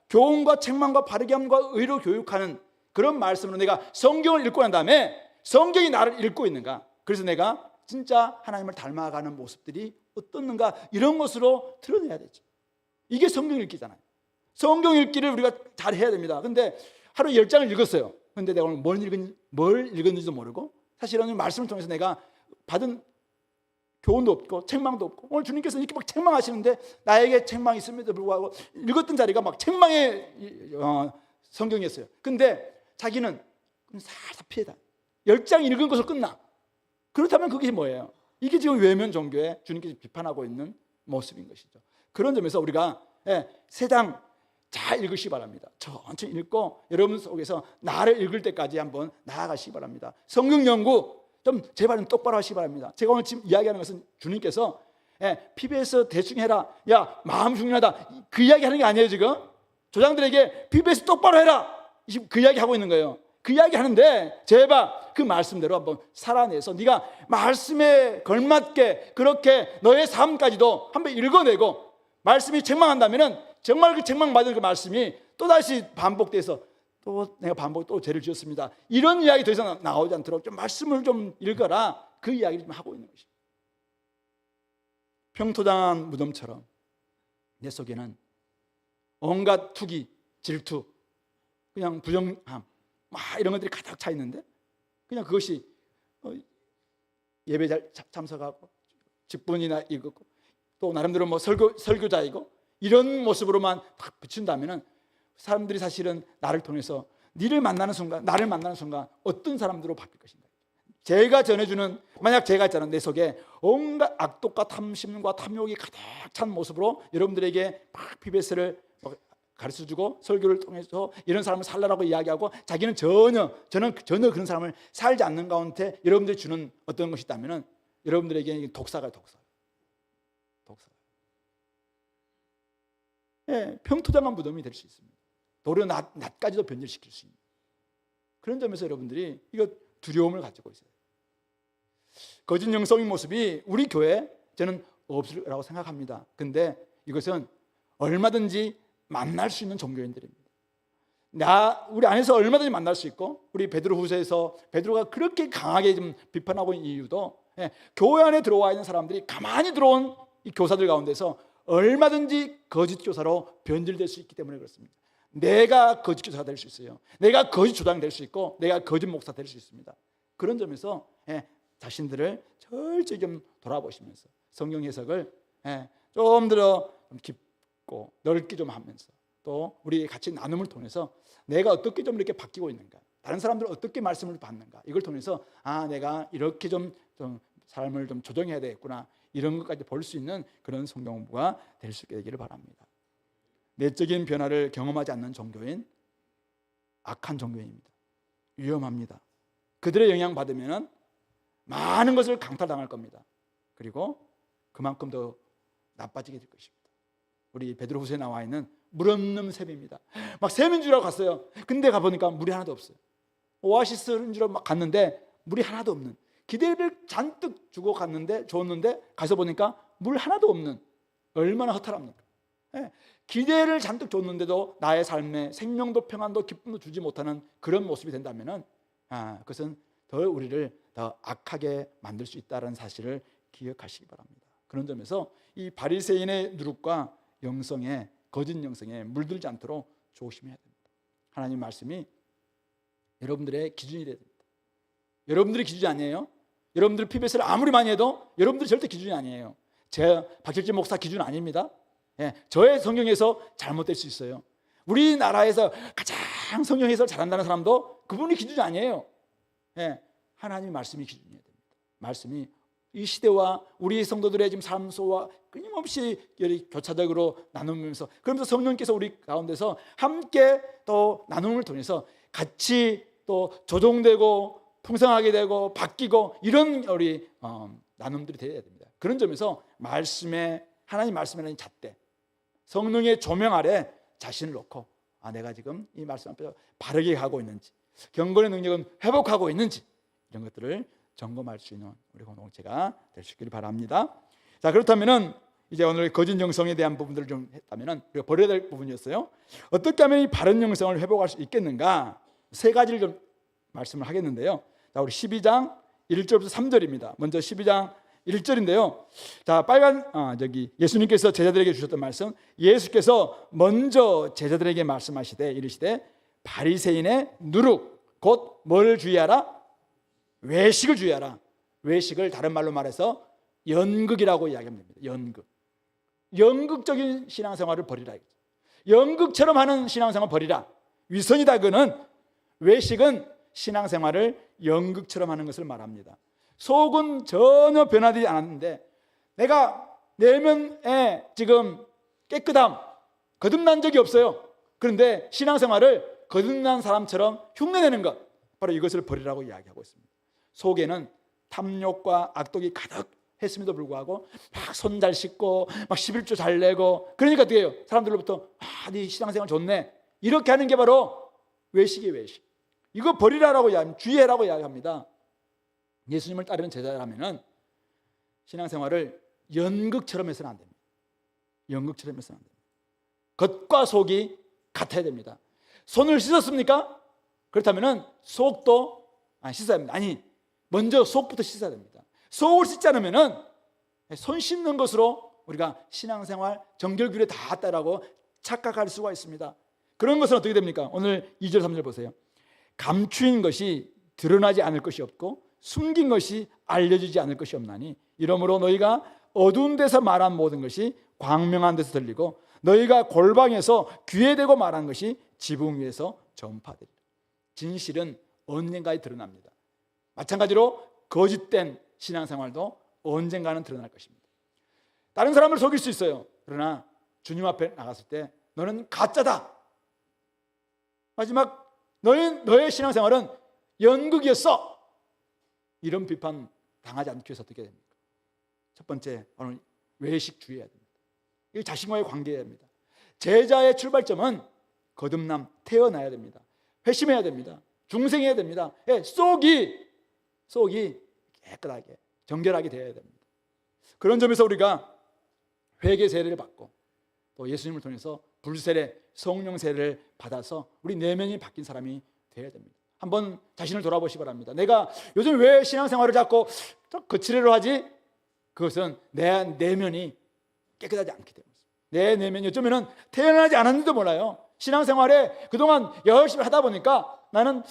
교훈과 책망과 바르게 함과 의로 교육하는 그런 말씀으로 내가 성경을 읽고 난 다음에 성경이 나를 읽고 있는가, 그래서 내가 진짜 하나님을 닮아가는 모습들이 어떻는가, 이런 것으로 드러내야 되죠. 이게 성경 읽기잖아요. 성경 읽기를 우리가 잘 해야 됩니다. 근데 하루에 10장을 읽었어요. 근데 내가 오늘 뭘 읽었는지도 모르고, 사실은 말씀을 통해서 내가 받은 교훈도 없고 책망도 없고, 오늘 주님께서 이렇게 막 책망하시는데 나에게 책망이 있음에도 불구하고 읽었던 자리가 막 책망의 성경이었어요. 근데 자기는 살살 피해다. 10장 읽은 것으로 끝나. 그렇다면 그게 뭐예요? 이게 지금 외면 종교에 주님께서 비판하고 있는 모습인 것이죠. 그런 점에서 우리가 3장 잘 읽으시기 바랍니다. 천천히 읽고 여러분 속에서 나를 읽을 때까지 한번 나아가시기 바랍니다. 성경 연구 좀 제발 좀 똑바로 하시기 바랍니다. 제가 오늘 지금 이야기하는 것은 주님께서 PBS 대충 해라, 야 마음 중요하다, 그 이야기 하는 게 아니에요. 지금 조장들에게 PBS 똑바로 해라, 지금 그 이야기 하고 있는 거예요. 그 이야기 하는데 제발 그 말씀대로 한번 살아내서 네가 말씀에 걸맞게 그렇게 너의 삶까지도 한번 읽어내고, 말씀이 책망한다면 정말 그 책망받은 그 말씀이 또다시 반복돼서 또 내가 또 죄를 지었습니다, 이런 이야기 더 이상 나오지 않도록 좀 말씀을 좀 읽어라, 그 이야기를 좀 하고 있는 것입니다. 평토당한 무덤처럼 내 속에는 온갖 투기, 질투, 그냥 부정함 이런 것들이 가득 차 있는데, 그냥 그것이 예배 잘 참석하고 직분이나 읽고 또 나름대로 뭐 설교자이고 이런 모습으로만 딱 비춘다면은 사람들이 사실은 나를 통해서 나를 만나는 순간 어떤 사람들로 바뀔 것인가. 제가 전해주는, 만약 제가 있잖아요, 내 속에 온갖 악독과 탐심과 탐욕이 가득 찬 모습으로 여러분들에게 막 PBS를 가르쳐주고 설교를 통해서 이런 사람을 살라라고 이야기하고 자기는 저는 전혀 그런 사람을 살지 않는 가운데 여러분들이 주는 어떤 것이 있다면 여러분들에게 독사가 예, 평토장한 무덤이 될 수 있습니다. 도리어 낫까지도 변질시킬 수 있는 그런 점에서 여러분들이 이거 두려움을 가지고 있어요. 거짓 영성의 모습이 우리 교회에 저는 없을 거라고 생각합니다. 근데 이것은 얼마든지 만날 수 있는 종교인들입니다. 우리 안에서 얼마든지 만날 수 있고, 우리 베드로후서에서 베드로가 그렇게 강하게 좀 비판하고 있는 이유도 교회 안에 들어와 있는 사람들이 가만히 들어온 이 교사들 가운데서 얼마든지 거짓 교사로 변질될 수 있기 때문에 그렇습니다. 내가 거짓 교사가 될 수 있어요. 내가 거짓 조장 될 수 있고, 내가 거짓 목사 될 수 있습니다. 그런 점에서 자신들을 철저히 좀 돌아보시면서 성경 해석을 좀 더 깊고 넓게 좀 하면서, 또 우리 같이 나눔을 통해서 내가 어떻게 좀 이렇게 바뀌고 있는가, 다른 사람들은 어떻게 말씀을 받는가, 이걸 통해서 내가 이렇게 좀 삶을 좀 조정해야 되겠구나, 이런 것까지 볼 수 있는 그런 성경 공부가 될 수 있게 되기를 바랍니다. 내적인 변화를 경험하지 않는 종교인, 악한 종교인입니다. 위험합니다. 그들의 영향 받으면 많은 것을 강탈당할 겁니다. 그리고 그만큼 더 나빠지게 될 것입니다. 우리 베드로후서에 나와 있는 물 없는 샘입니다. 막 샘인 줄 알고 갔어요. 근데 가보니까 물이 하나도 없어요. 오아시스인 줄 알고 막 갔는데 물이 하나도 없는, 기대를 잔뜩 주고 줬는데 가서 보니까 물 하나도 없는, 얼마나 허탈합니까? 기대를 잔뜩 줬는데도 나의 삶에 생명도 평안도 기쁨도 주지 못하는 그런 모습이 된다면 그것은 더 우리를 더 악하게 만들 수 있다는 사실을 기억하시기 바랍니다. 그런 점에서 이 바리새인의 누룩과 영성에, 거짓 영성에 물들지 않도록 조심해야 됩니다. 하나님 말씀이 여러분들의 기준이 돼야 됩니다. 여러분들이 기준이 아니에요. 여러분들 PBS를 아무리 많이 해도 여러분들이 절대 기준이 아니에요. 제 박일진 목사 기준 아닙니다. 저의 성경에서 잘못될 수 있어요. 우리나라에서 가장 성경 해설 잘한다는 사람도 그분이 기준이 아니에요. 하나님의 말씀이 기준이어야 됩니다. 말씀이 이 시대와 우리 성도들의 지금 삶 속과 끊임없이 교차적으로 나누면서, 그러면서 성령께서 우리 가운데서 함께 또 나눔을 통해서 같이 또 조종되고 풍성하게 되고 바뀌고, 이런 우리 나눔들이 되어야 됩니다. 그런 점에서 하나님 말씀이라는 잣대, 성령의 조명 아래 자신을 놓고 내가 지금 이 말씀 앞에서 바르게 가고 있는지, 경건의 능력은 회복하고 있는지, 이런 것들을 점검할 수 있는 우리 공동체가 될 수 있기를 바랍니다. 자, 그렇다면은 이제 오늘 거짓 영성에 대한 부분들을 좀 했다면은 우리가 버려야 될 부분이었어요. 어떻게 하면 이 바른 영성을 회복할 수 있겠는가? 세 가지를 좀 말씀을 하겠는데요. 자, 우리 12장 1절부터 3절입니다. 먼저 12장 1절인데요. 자, 예수님께서 제자들에게 주셨던 말씀, 예수께서 먼저 제자들에게 말씀하시되 이르시되 바리새인의 누룩 곧 뭘 주의하라? 외식을 주의하라. 외식을 다른 말로 말해서 연극이라고 이야기하면 됩니다. 연극적인 신앙생활을 버리라. 연극처럼 하는 신앙생활을 버리라. 위선이다. 그는 외식은 신앙생활을 연극처럼 하는 것을 말합니다. 속은 전혀 변화되지 않았는데 내가 내면에 지금 깨끗함, 거듭난 적이 없어요. 그런데 신앙생활을 거듭난 사람처럼 흉내내는 것, 바로 이것을 버리라고 이야기하고 있습니다. 속에는 탐욕과 악독이 가득했음에도 불구하고 막 손 잘 씻고 막 11조 잘 내고, 그러니까 어떻게 해요? 사람들로부터 네 신앙생활 좋네, 이렇게 하는 게 바로 외식이에요. 외식. 이거 버리라라고 이야기합니다. 주의해라고 이야기합니다. 예수님을 따르는 제자라면 신앙생활을 연극처럼 해서는 안 됩니다. 연극처럼 해서는 안 됩니다. 겉과 속이 같아야 됩니다. 손을 씻었습니까? 그렇다면 속도 씻어야 됩니다. 먼저 속부터 씻어야 됩니다. 속을 씻지 않으면 손 씻는 것으로 우리가 신앙생활 정결규례 다 했다라고 착각할 수가 있습니다. 그런 것은 어떻게 됩니까? 오늘 2절 3절 보세요. 감추인 것이 드러나지 않을 것이 없고 숨긴 것이 알려지지 않을 것이 없나니 이러므로 너희가 어두운 데서 말한 모든 것이 광명한 데서 들리고 너희가 골방에서 귀에 대고 말한 것이 지붕 위에서 전파되리라. 진실은 언젠가에 드러납니다. 마찬가지로 거짓된 신앙생활도 언젠가는 드러날 것입니다. 다른 사람을 속일 수 있어요. 그러나 주님 앞에 나갔을 때 너는 가짜다. 마지막 너의 신앙생활은 연극이었어. 이런 비판 당하지 않기 위해서 어떻게 됩니까? 첫 번째, 오늘 외식주의해야 됩니다. 이 자신과의 관계해야 됩니다. 제자의 출발점은 거듭남, 태어나야 됩니다. 회심해야 됩니다. 중생해야 됩니다. 속이 깨끗하게 정결하게 되어야 됩니다. 그런 점에서 우리가 회개 세례를 받고 또 예수님을 통해서 불세례, 성령 세례를 받아서 우리 내면이 바뀐 사람이 되어야 됩니다. 한번 자신을 돌아보시기 바랍니다. 내가 요즘 왜 신앙생활을 자꾸 거칠애로 하지? 그것은 내 내면이 깨끗하지 않기 때문입니다. 내 내면이 어쩌면 태어나지 않았는지도 몰라요. 신앙생활에 그동안 열심히 하다 보니까 나는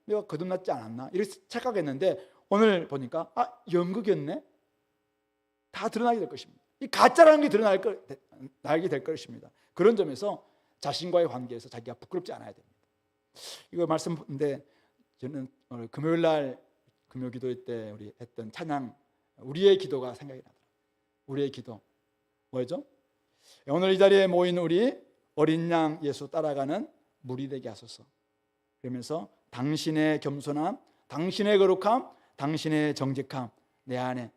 내가 거듭났지 않았나 이렇게 착각했는데 오늘 보니까 연극이었네. 다 드러나게 될 것입니다. 이 가짜라는 게 드러나게 될 것입니다. 그런 점에서 자신과의 관계에서 자기가 부끄럽지 않아야 됩니다. 이거 말씀인데 저는 오늘 금요일 날 금요 기도 때 우리 했던 찬양 우리의 기도가 생각이 나더라고요. 우리의 기도 뭐죠? 오늘 이 자리에 모인 우리 어린 양 예수 따라가는 무리 되게 하소서. 그러면서 당신의 겸손함, 당신의 거룩함, 당신의 정직함 내 안에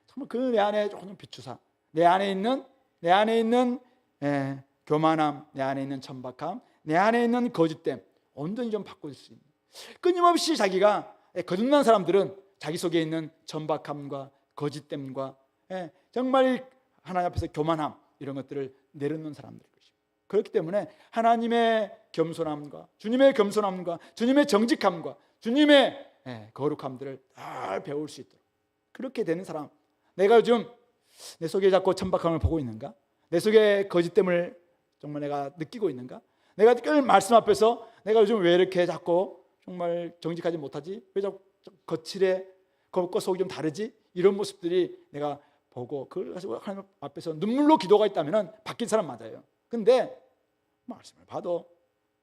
정말 그 내 안에 조금 비추사 내 안에 있는 교만함, 내 안에 있는 천박함, 내 안에 있는 거짓됨 온전히 좀 바꿀 수 있는 끊임없이 자기가 거듭난 사람들은 자기 속에 있는 천박함과 거짓됨과 정말 하나님 앞에서 교만함 이런 것들을 내려놓는 사람들일 것입니다. 그렇기 때문에 하나님의 겸손함과 주님의 겸손함과 주님의 정직함과 주님의 거룩함들을 잘 배울 수 있도록 그렇게 되는 사람. 내가 요즘 내 속에 자꾸 천박함을 보고 있는가? 내 속에 거짓됨을 정말 내가 느끼고 있는가? 내가 늘 말씀 앞에서 내가 요즘 왜 이렇게 자꾸 정말 정직하지 못하지? 왜 자꾸 거칠해? 겉과 속이 좀 다르지? 이런 모습들이 내가 보고 그걸 가지고 하나님 앞에서 눈물로 기도가 있다면 바뀐 사람 맞아요. 근데 말씀을 봐도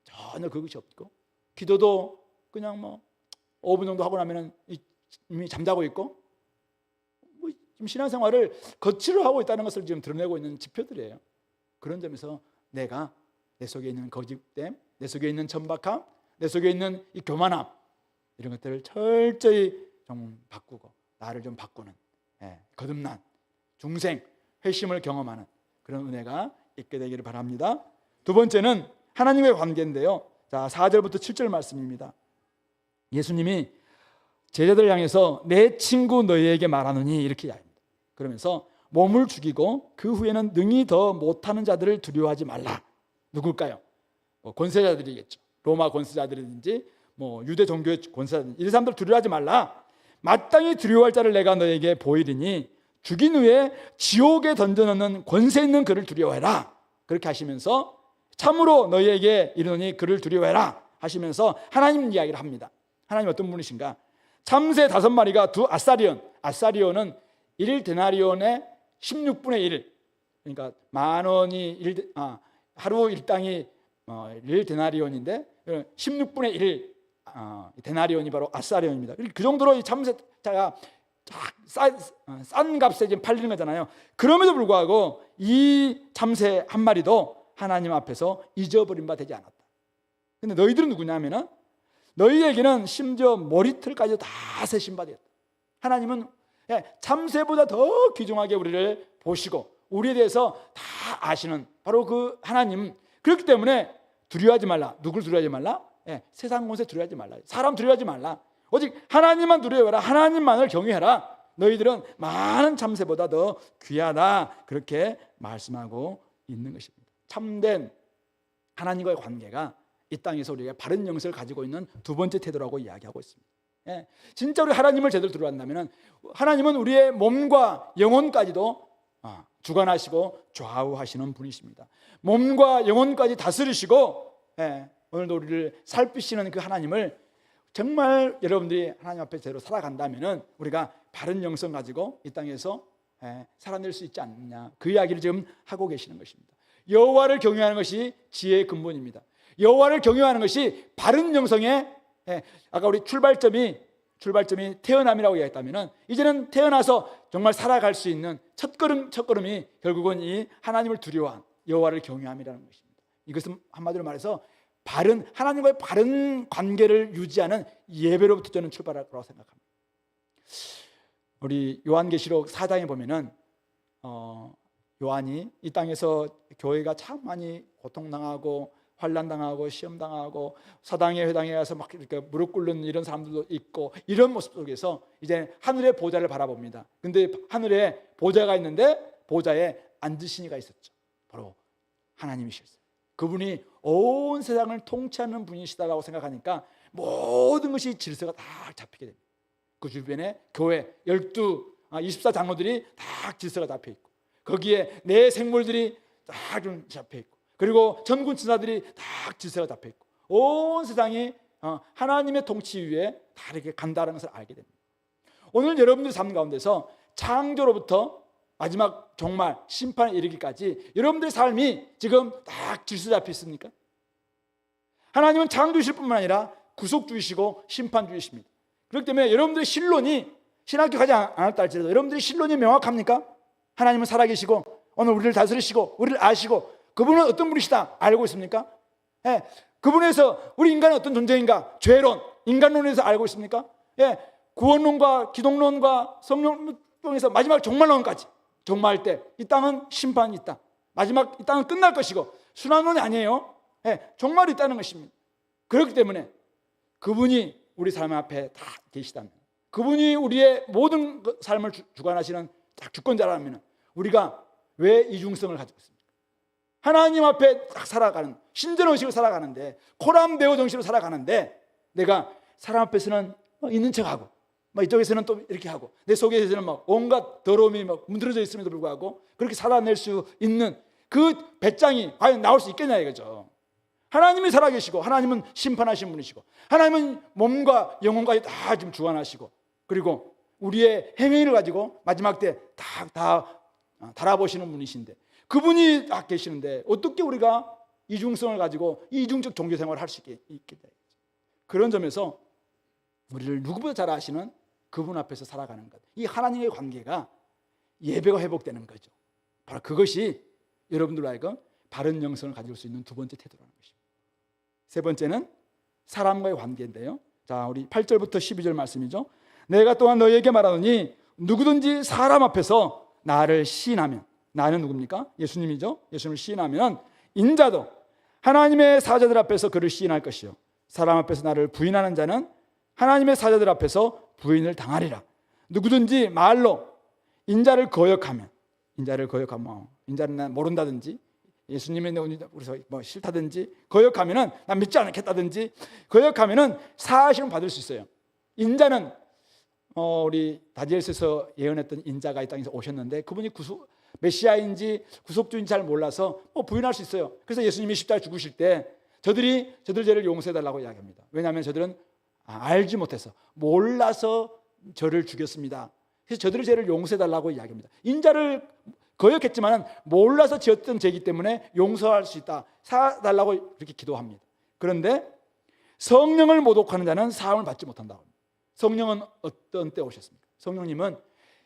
전혀 그것이 없고 기도도 그냥 5분 정도 하고 나면 이미 잠자고 있고 지금 신앙생활을 거칠어 하고 있다는 것을 지금 드러내고 있는 지표들이에요. 그런 점에서 내가 내 속에 있는 거짓됨, 내 속에 있는 천박함, 내 속에 있는 이 교만함 이런 것들을 철저히 좀 바꾸고 나를 좀 바꾸는 거듭난 중생, 회심을 경험하는 그런 은혜가 있게 되기를 바랍니다. 두 번째는 하나님의 관계인데요. 자, 4절부터 7절 말씀입니다. 예수님이 제자들 향해서 내 친구 너희에게 말하노니 이렇게 이야기합니다. 그러면서 몸을 죽이고 그 후에는 능히 더 못하는 자들을 두려워하지 말라. 누굴까요? 권세자들이겠죠. 로마 권세자들이든지 유대 종교의 권세자들 이 사람들 두려워하지 말라. 마땅히 두려워할 자를 내가 너에게 보이리니 죽인 후에 지옥에 던져넣는 권세 있는 그를 두려워해라. 그렇게 하시면서 참으로 너희에게 이르노니 그를 두려워해라 하시면서 하나님 이야기를 합니다. 하나님 어떤 분이신가? 참새 5마리가 두 아사리온은 1데나리온의 16분의 1 그러니까 10,000원이 하루 일당이 1데나리온인데 16분의 1 데나리온이 바로 아사리온입니다. 그 정도로 이 참새가 싼 값에 지금 팔리는 거잖아요. 그럼에도 불구하고 이 참새 한 마리도 하나님 앞에서 잊어버린 바 되지 않았다. 근데 너희들은 누구냐면은 너희에게는 심지어 머리털까지 다 세신 바 되었다. 하나님은 참새보다 더 귀중하게 우리를 보시고 우리에 대해서 다 아시는 바로 그 하나님. 그렇기 때문에 두려워하지 말라. 누굴 두려워하지 말라? 세상 권세 두려워하지 말라. 사람 두려워하지 말라. 오직 하나님만 두려워해라. 하나님만을 경외해라. 너희들은 많은 참새보다 더 귀하다. 그렇게 말씀하고 있는 것입니다. 참된 하나님과의 관계가 이 땅에서 우리가 바른 영성을 가지고 있는 두 번째 태도라고 이야기하고 있습니다. 진짜 우리 하나님을 제대로 들어간다면 하나님은 우리의 몸과 영혼까지도 주관하시고 좌우하시는 분이십니다. 몸과 영혼까지 다스리시고 오늘도 우리를 살피시는 그 하나님을 정말 여러분들이 하나님 앞에 제대로 살아간다면 우리가 바른 영성 가지고 이 땅에서 살아낼 수 있지 않느냐, 그 이야기를 지금 하고 계시는 것입니다. 여호와를 경외하는 것이 지혜의 근본입니다. 여호와를 경외하는 것이 바른 영성의, 아까 우리 출발점이 태어남이라고 이야기했다면, 이제는 태어나서 정말 살아갈 수 있는 첫걸음이 결국은 이 하나님을 두려워한 여호와를 경외함이라는 것입니다. 이것은 한마디로 말해서 하나님과의 바른 관계를 유지하는 예배로부터 저는 출발할 거라고 생각합니다. 우리 요한계시록 4장에 보면은 요한이 이 땅에서 교회가 참 많이 고통당하고 환난당하고 시험당하고 사당에 회당에 가서 막 이렇게 무릎 꿇는 이런 사람들도 있고, 이런 모습 속에서 이제 하늘의 보좌를 바라봅니다. 근데 하늘에 보좌가 있는데 보좌에 앉으신 이가 있었죠. 바로 하나님이셨어요. 그분이 온 세상을 통치하는 분이시다라고 생각하니까 모든 것이 질서가 다 잡히게 됩니다. 그 주변에 교회 24장로들이 다 질서가 잡혀 있고, 거기에 내 생물들이 다 좀 잡혀 있고, 그리고 전군 천사들이 다 질서가 잡혀 있고, 온 세상이 하나님의 통치 위에 다 이렇게 간다는 것을 알게 됩니다. 오늘 여러분들 삶 가운데서 창조로부터 마지막 정말 심판에 이르기까지 여러분들의 삶이 지금 딱 질서 잡혀 있습니까? 하나님은 창조주실 뿐만 아니라 구속주이시고 심판주이십니다. 그렇기 때문에 여러분들의 신론이 신학교 가지 않았다 할지라도 여러분들의 신론이 명확합니까? 하나님은 살아계시고 오늘 우리를 다스리시고 우리를 아시고 그분은 어떤 분이시다 알고 있습니까? 그분에서 우리 인간은 어떤 존재인가, 죄론, 인간론에서 알고 있습니까? 구원론과 기독론과 성령론에서 마지막 종말론까지, 종말할 때 이 땅은 심판이 있다, 마지막 이 땅은 끝날 것이고, 순환론이 아니에요. 종말이 있다는 것입니다. 그렇기 때문에 그분이 우리 삶 앞에 다 계시다면, 그분이 우리의 모든 삶을 주관하시는 주권자라면 우리가 왜 이중성을 가지고 있습니까? 하나님 앞에 딱 살아가는 신전의식으로 살아가는데, 코람데오 정신으로 살아가는데, 내가 사람 앞에서는 있는 척하고 이쪽에서는 또 이렇게 하고, 내 속에서는 막 온갖 더러움이 막 문드러져 있음에도 불구하고 그렇게 살아낼 수 있는 그 배짱이 과연 나올 수 있겠냐 이거죠. 하나님이 살아계시고 하나님은 심판하신 분이시고 하나님은 몸과 영혼과 다 지금 주관하시고, 그리고 우리의 행위를 가지고 마지막 때 다 달아보시는 분이신데, 그분이 딱 계시는데 어떻게 우리가 이중성을 가지고 이중적 종교 생활을 할 수 있겠냐. 그런 점에서 우리를 누구보다 잘 아시는 그분 앞에서 살아가는 것, 이 하나님의 관계가 예배가 회복되는 거죠. 바로 그것이 여러분들로 하여금 바른 영성을 가질 수 있는 두 번째 태도라는 것입니다. 세 번째는 사람과의 관계인데요. 자, 우리 8절부터 12절 말씀이죠. 내가 또한 너희에게 말하노니 누구든지 사람 앞에서 나를 시인하면, 나는 누굽니까? 예수님이죠. 예수님을 시인하면 인자도 하나님의 사자들 앞에서 그를 시인할 것이요, 사람 앞에서 나를 부인하는 자는 하나님의 사자들 앞에서 부인을 당하리라. 누구든지 말로 인자를 거역하면, 인자는 난 모른다든지, 예수님의 우리서 뭐 싫다든지, 거역하면은 난 믿지 않겠다든지, 거역하면은 사하심을 받을 수 있어요. 인자는 우리 다니엘서에서 예언했던 인자가 이 땅에서 오셨는데, 그분이 메시아인지 구속주인지 잘 몰라서 부인할 수 있어요. 그래서 예수님이 십자가에 죽으실 때 저들 죄를 용서해달라고 이야기합니다. 왜냐하면 저들은 알지 못해서, 몰라서 저를 죽였습니다. 그래서 저들의 죄를 용서해달라고 이야기합니다. 인자를 거역했지만 몰라서 지었던 죄이기 때문에 용서할 수 있다, 사달라고 이렇게 기도합니다. 그런데 성령을 모독하는 자는 사함을 받지 못한다고 합니다. 성령은 어떤 때 오셨습니까? 성령님은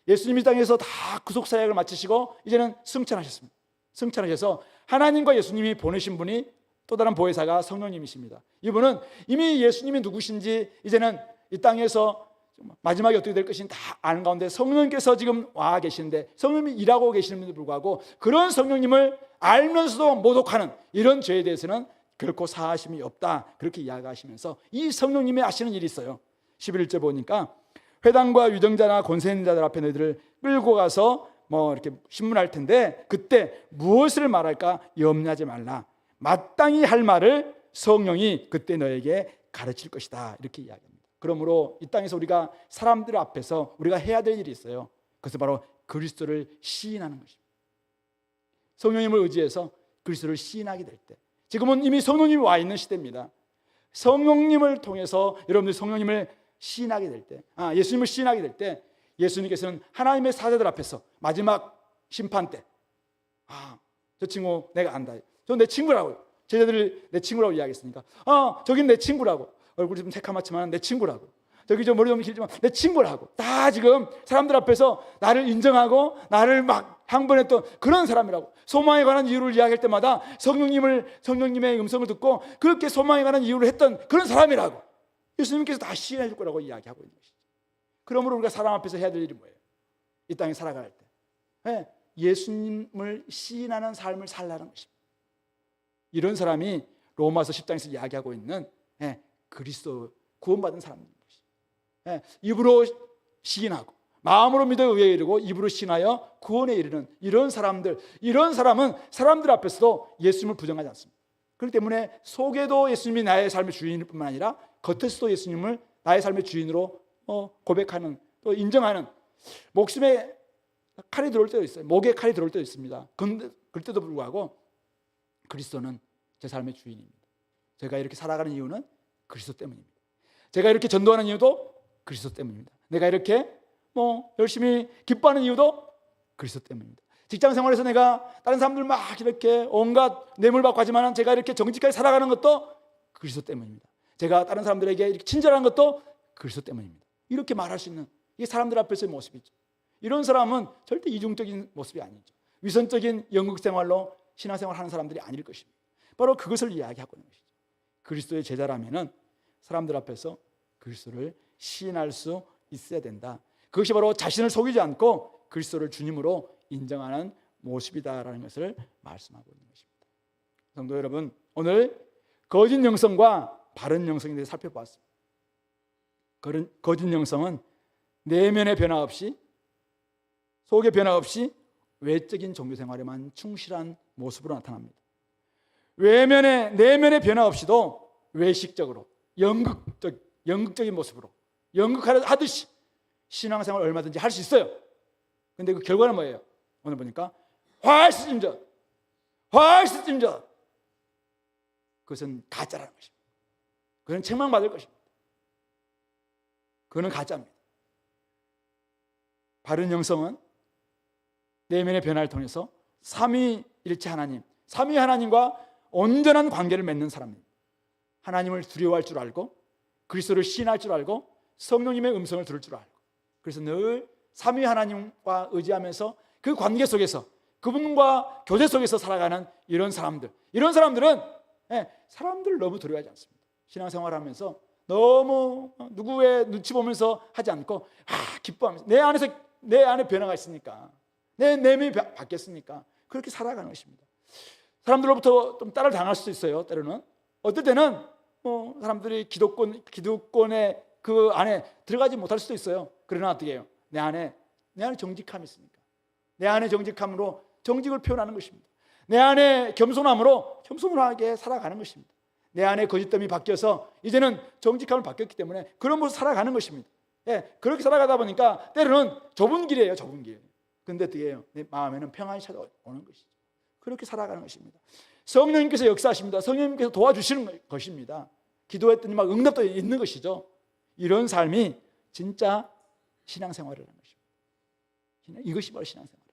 예수님이 땅에서 다 구속사역을 마치시고 이제는 승천하셨습니다. 승천하셔서 하나님과 예수님이 보내신 분이 또 다른 보혜사가 성령님이십니다. 이분은 이미 예수님이 누구신지 이제는 이 땅에서 마지막에 어떻게 될 것인지 다 아는 가운데 성령님께서 지금 와 계시는데, 성령님이 일하고 계시는데도 불구하고 그런 성령님을 알면서도 모독하는 이런 죄에 대해서는 결코 사하심이 없다, 그렇게 이야기하시면서 이 성령님이 하시는 일이 있어요. 11절 보니까 회당과 위정자나 권세 있는 자들 앞에 너희들을 끌고 가서 이렇게 신문할 텐데 그때 무엇을 말할까 염려하지 말라. 마땅히 할 말을 성령이 그때 너에게 가르칠 것이다, 이렇게 이야기합니다. 그러므로 이 땅에서 우리가 사람들 앞에서 우리가 해야 될 일이 있어요. 그것은 바로 그리스도를 시인하는 것입니다. 성령님을 의지해서 그리스도를 시인하게 될 때, 지금은 이미 성령님이 와 있는 시대입니다. 성령님을 통해서 여러분들이 성령님을 시인하게 될 때, 예수님을 시인하게 될 때 예수님께서는 하나님의 사자들 앞에서 마지막 심판 때, 저 친구 내가 안다, 저 내 친구라고, 제자들이 내 친구라고 이야기했으니까, 저긴 내 친구라고, 얼굴이 좀 새카맣지만 내 친구라고, 저기 저 머리 좀 길지만 내 친구라고, 다 지금 사람들 앞에서 나를 인정하고 나를 막 향번했던 그런 사람이라고, 소망에 관한 이유를 이야기할 때마다 성령님의 음성을 듣고 그렇게 소망에 관한 이유를 했던 그런 사람이라고 예수님께서 다 시인해 줄 거라고 이야기하고 있는 것이죠. 그러므로 우리가 사람 앞에서 해야 될 일이 뭐예요? 이 땅에 살아갈 때 예수님을 시인하는 삶을 살라는 것입니다. 이런 사람이 로마서 10장에서 이야기하고 있는 그리스도 구원받은 사람입니다. 입으로 시인하고 마음으로 믿어 의에 이르고 입으로 시인하여 구원에 이르는 이런 사람들, 이런 사람은 사람들 앞에서도 예수님을 부정하지 않습니다. 그렇기 때문에 속에도 예수님이 나의 삶의 주인일 뿐만 아니라 겉에서도 예수님을 나의 삶의 주인으로 고백하는, 또 인정하는, 목숨에 칼이 들어올 때도 있어요. 목에 칼이 들어올 때도 있습니다. 그때도 불구하고 그리스도는 제 삶의 주인입니다. 제가 이렇게 살아가는 이유는 그리스도 때문입니다. 제가 이렇게 전도하는 이유도 그리스도 때문입니다. 내가 이렇게 열심히 기뻐하는 이유도 그리스도 때문입니다. 직장 생활에서 내가 다른 사람들 막 이렇게 온갖 뇌물 받고 하지만 제가 이렇게 정직하게 살아가는 것도 그리스도 때문입니다. 제가 다른 사람들에게 이렇게 친절한 것도 그리스도 때문입니다. 이렇게 말할 수 있는 이게 사람들 앞에서의 모습이죠. 이런 사람은 절대 이중적인 모습이 아니죠. 위선적인 연극 생활로 신앙생활 하는 사람들이 아닐 것입니다. 바로 그것을 이야기하고 있는 것이죠. 그리스도의 제자라면은 사람들 앞에서 그리스도를 시인할 수 있어야 된다. 그것이 바로 자신을 속이지 않고 그리스도를 주님으로 인정하는 모습이다라는 것을 말씀하고 있는 것입니다. 성도 여러분, 오늘 거짓 영성과 바른 영성에 대해 살펴보았습니다. 거짓 영성은 내면의 변화 없이, 속의 변화 없이 외적인 종교 생활에만 충실한 모습으로 나타납니다. 내면의 변화 없이도 외식적으로 연극적인 모습으로 연극하듯이 신앙생활 얼마든지 할 수 있어요. 근데 그 결과는 뭐예요? 오늘 보니까 활시짐전. 그것은 가짜라는 것입니다. 그건 책망받을 것입니다. 그거는 가짜입니다. 바른 영성은 내면의 변화를 통해서 삼위일체 하나님, 삼위 하나님과 온전한 관계를 맺는 사람입니다. 하나님을 두려워할 줄 알고 그리스도를 시인할 줄 알고 성령님의 음성을 들을 줄 알고, 그래서 늘 삼위 하나님과 의지하면서 그 관계 속에서 그분과 교제 속에서 살아가는 이런 사람들은 사람들을 너무 두려워하지 않습니다. 신앙생활하면서 너무 누구의 눈치 보면서 하지 않고 기뻐하면서 내 안에 변화가 있으니까, 내 내면이 바뀌었으니까 그렇게 살아가는 것입니다. 사람들로부터 좀 따를 당할 수도 있어요. 때로는 어떨 때는 사람들이 기득권의 그 안에 들어가지 못할 수도 있어요. 그러나 어떻게 해요? 내 안에 정직함이 있으니까, 내 안에 정직함으로 정직을 표현하는 것입니다. 내 안에 겸손함으로 겸손하게 살아가는 것입니다. 내 안에 거짓됨이 바뀌어서 이제는 정직함을 바뀌었기 때문에 그런 모습 살아가는 것입니다. 그렇게 살아가다 보니까 때로는 좁은 길이에요. 좁은 길. 근데 어떻게 해요? 내 마음에는 평안이 찾아오는 것이죠. 그렇게 살아가는 것입니다. 성령님께서 역사하십니다. 성령님께서 도와주시는 것입니다. 기도했더니 막 응답도 있는 것이죠. 이런 삶이 진짜 신앙생활이라는 것입니다. 이것이 바로 신앙생활이에요.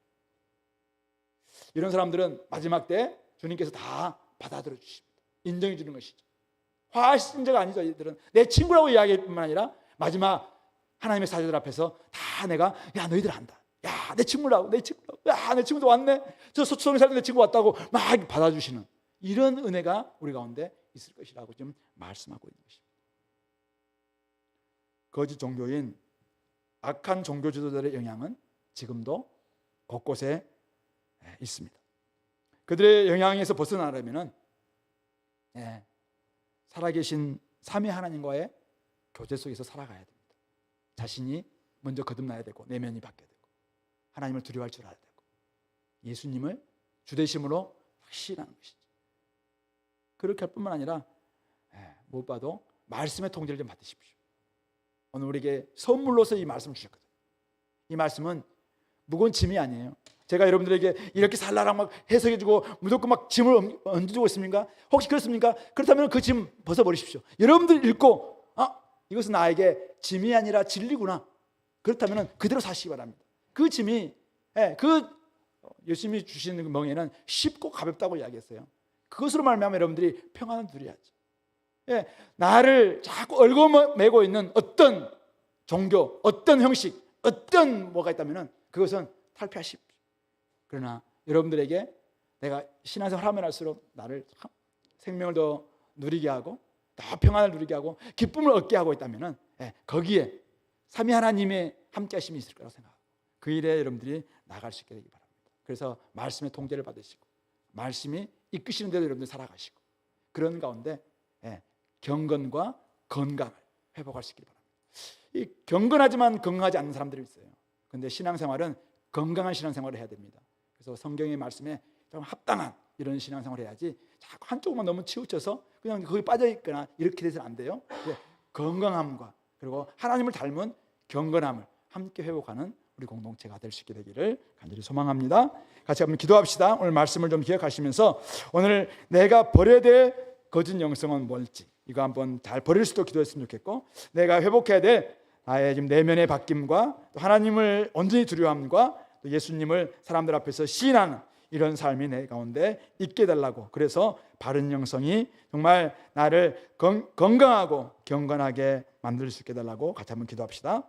이런 사람들은 마지막 때 주님께서 다 받아들여 주십니다. 인정해 주는 것이죠. 화신자가 아니죠. 이들은 내 친구라고 이야기할 뿐만 아니라 마지막 하나님의 사자들 앞에서 다 내가 너희들 안다. 내 친구라고. 내 친구도 왔네. 저 소초동에 살던 내 친구 왔다고 막 받아주시는 이런 은혜가 우리 가운데 있을 것이라고 좀 말씀하고 있는 것입니다. 거짓 종교인 악한 종교 지도자들의 영향은 지금도 곳곳에 있습니다. 그들의 영향에서 벗어나려면 살아계신 삼위 하나님과의 교제 속에서 살아가야 됩니다. 자신이 먼저 거듭나야 되고 내면이 바뀌어야 되고 하나님을 두려워할 줄 알아야 되고 예수님을 주되심으로 확신하는 것이죠. 그렇게 할 뿐만 아니라 무엇보다도 말씀의 통제를 좀 받으십시오. 오늘 우리에게 선물로서 이 말씀을 주셨거든요. 이 말씀은 무거운 짐이 아니에요. 제가 여러분들에게 이렇게 살라랑 막 해석해주고 무조건 막 짐을 얹어주고 있습니까? 혹시 그렇습니까? 그렇다면 그 짐 벗어버리십시오. 여러분들 읽고 이것은 나에게 짐이 아니라 진리구나. 그렇다면 그대로 사시기 바랍니다. 그 짐이 예수님이 주시는 그 멍에는 쉽고 가볍다고 이야기했어요. 그것으로 말미암아 여러분들이 평안을 누려야죠. 나를 자꾸 얽어매고 있는 어떤 종교, 어떤 형식, 어떤 뭐가 있다면 그것은 탈피하십시오. 그러나 여러분들에게 내가 신앙생활 하면 할수록 나를 생명을 더 누리게 하고 더 평안을 누리게 하고 기쁨을 얻게 하고 있다면 거기에 삼위 하나님의 함께 하심이 있을 거라고 생각하고 그 일에 여러분들이 나갈 수 있게 되기 바랍니다. 그래서 말씀의 통제를 받으시고 말씀이 이끄시는 대로 여러분들 살아가시고 그런 가운데 경건과 건강을 회복할 수 있길 바랍니다. 이 경건하지만 건강하지 않는 사람들이 있어요. 그런데 신앙생활은 건강한 신앙생활을 해야 됩니다. 그래서 성경의 말씀에 좀 합당한 이런 신앙생활을 해야지 자꾸 한쪽만 너무 치우쳐서 그냥 거기 빠져있거나 이렇게 돼서는 안 돼요. 건강함과 그리고 하나님을 닮은 경건함을 함께 회복하는 우리 공동체가 될 수 있게 되기를 간절히 소망합니다. 같이 한번 기도합시다. 오늘 말씀을 좀 기억하시면서 오늘 내가 버려야 될 거짓 영성은 뭘지 이거 한번 잘 버릴 수도 기도했으면 좋겠고 내가 회복해야 될 나의 지금 내면의 바뀜과 또 하나님을 온전히 두려움과 또 예수님을 사람들 앞에서 시인하는 이런 삶이 내 가운데 있게 해달라고 그래서 바른 영성이 정말 나를 건강하고 경건하게 만들 수 있게 해달라고 같이 한번 기도합시다.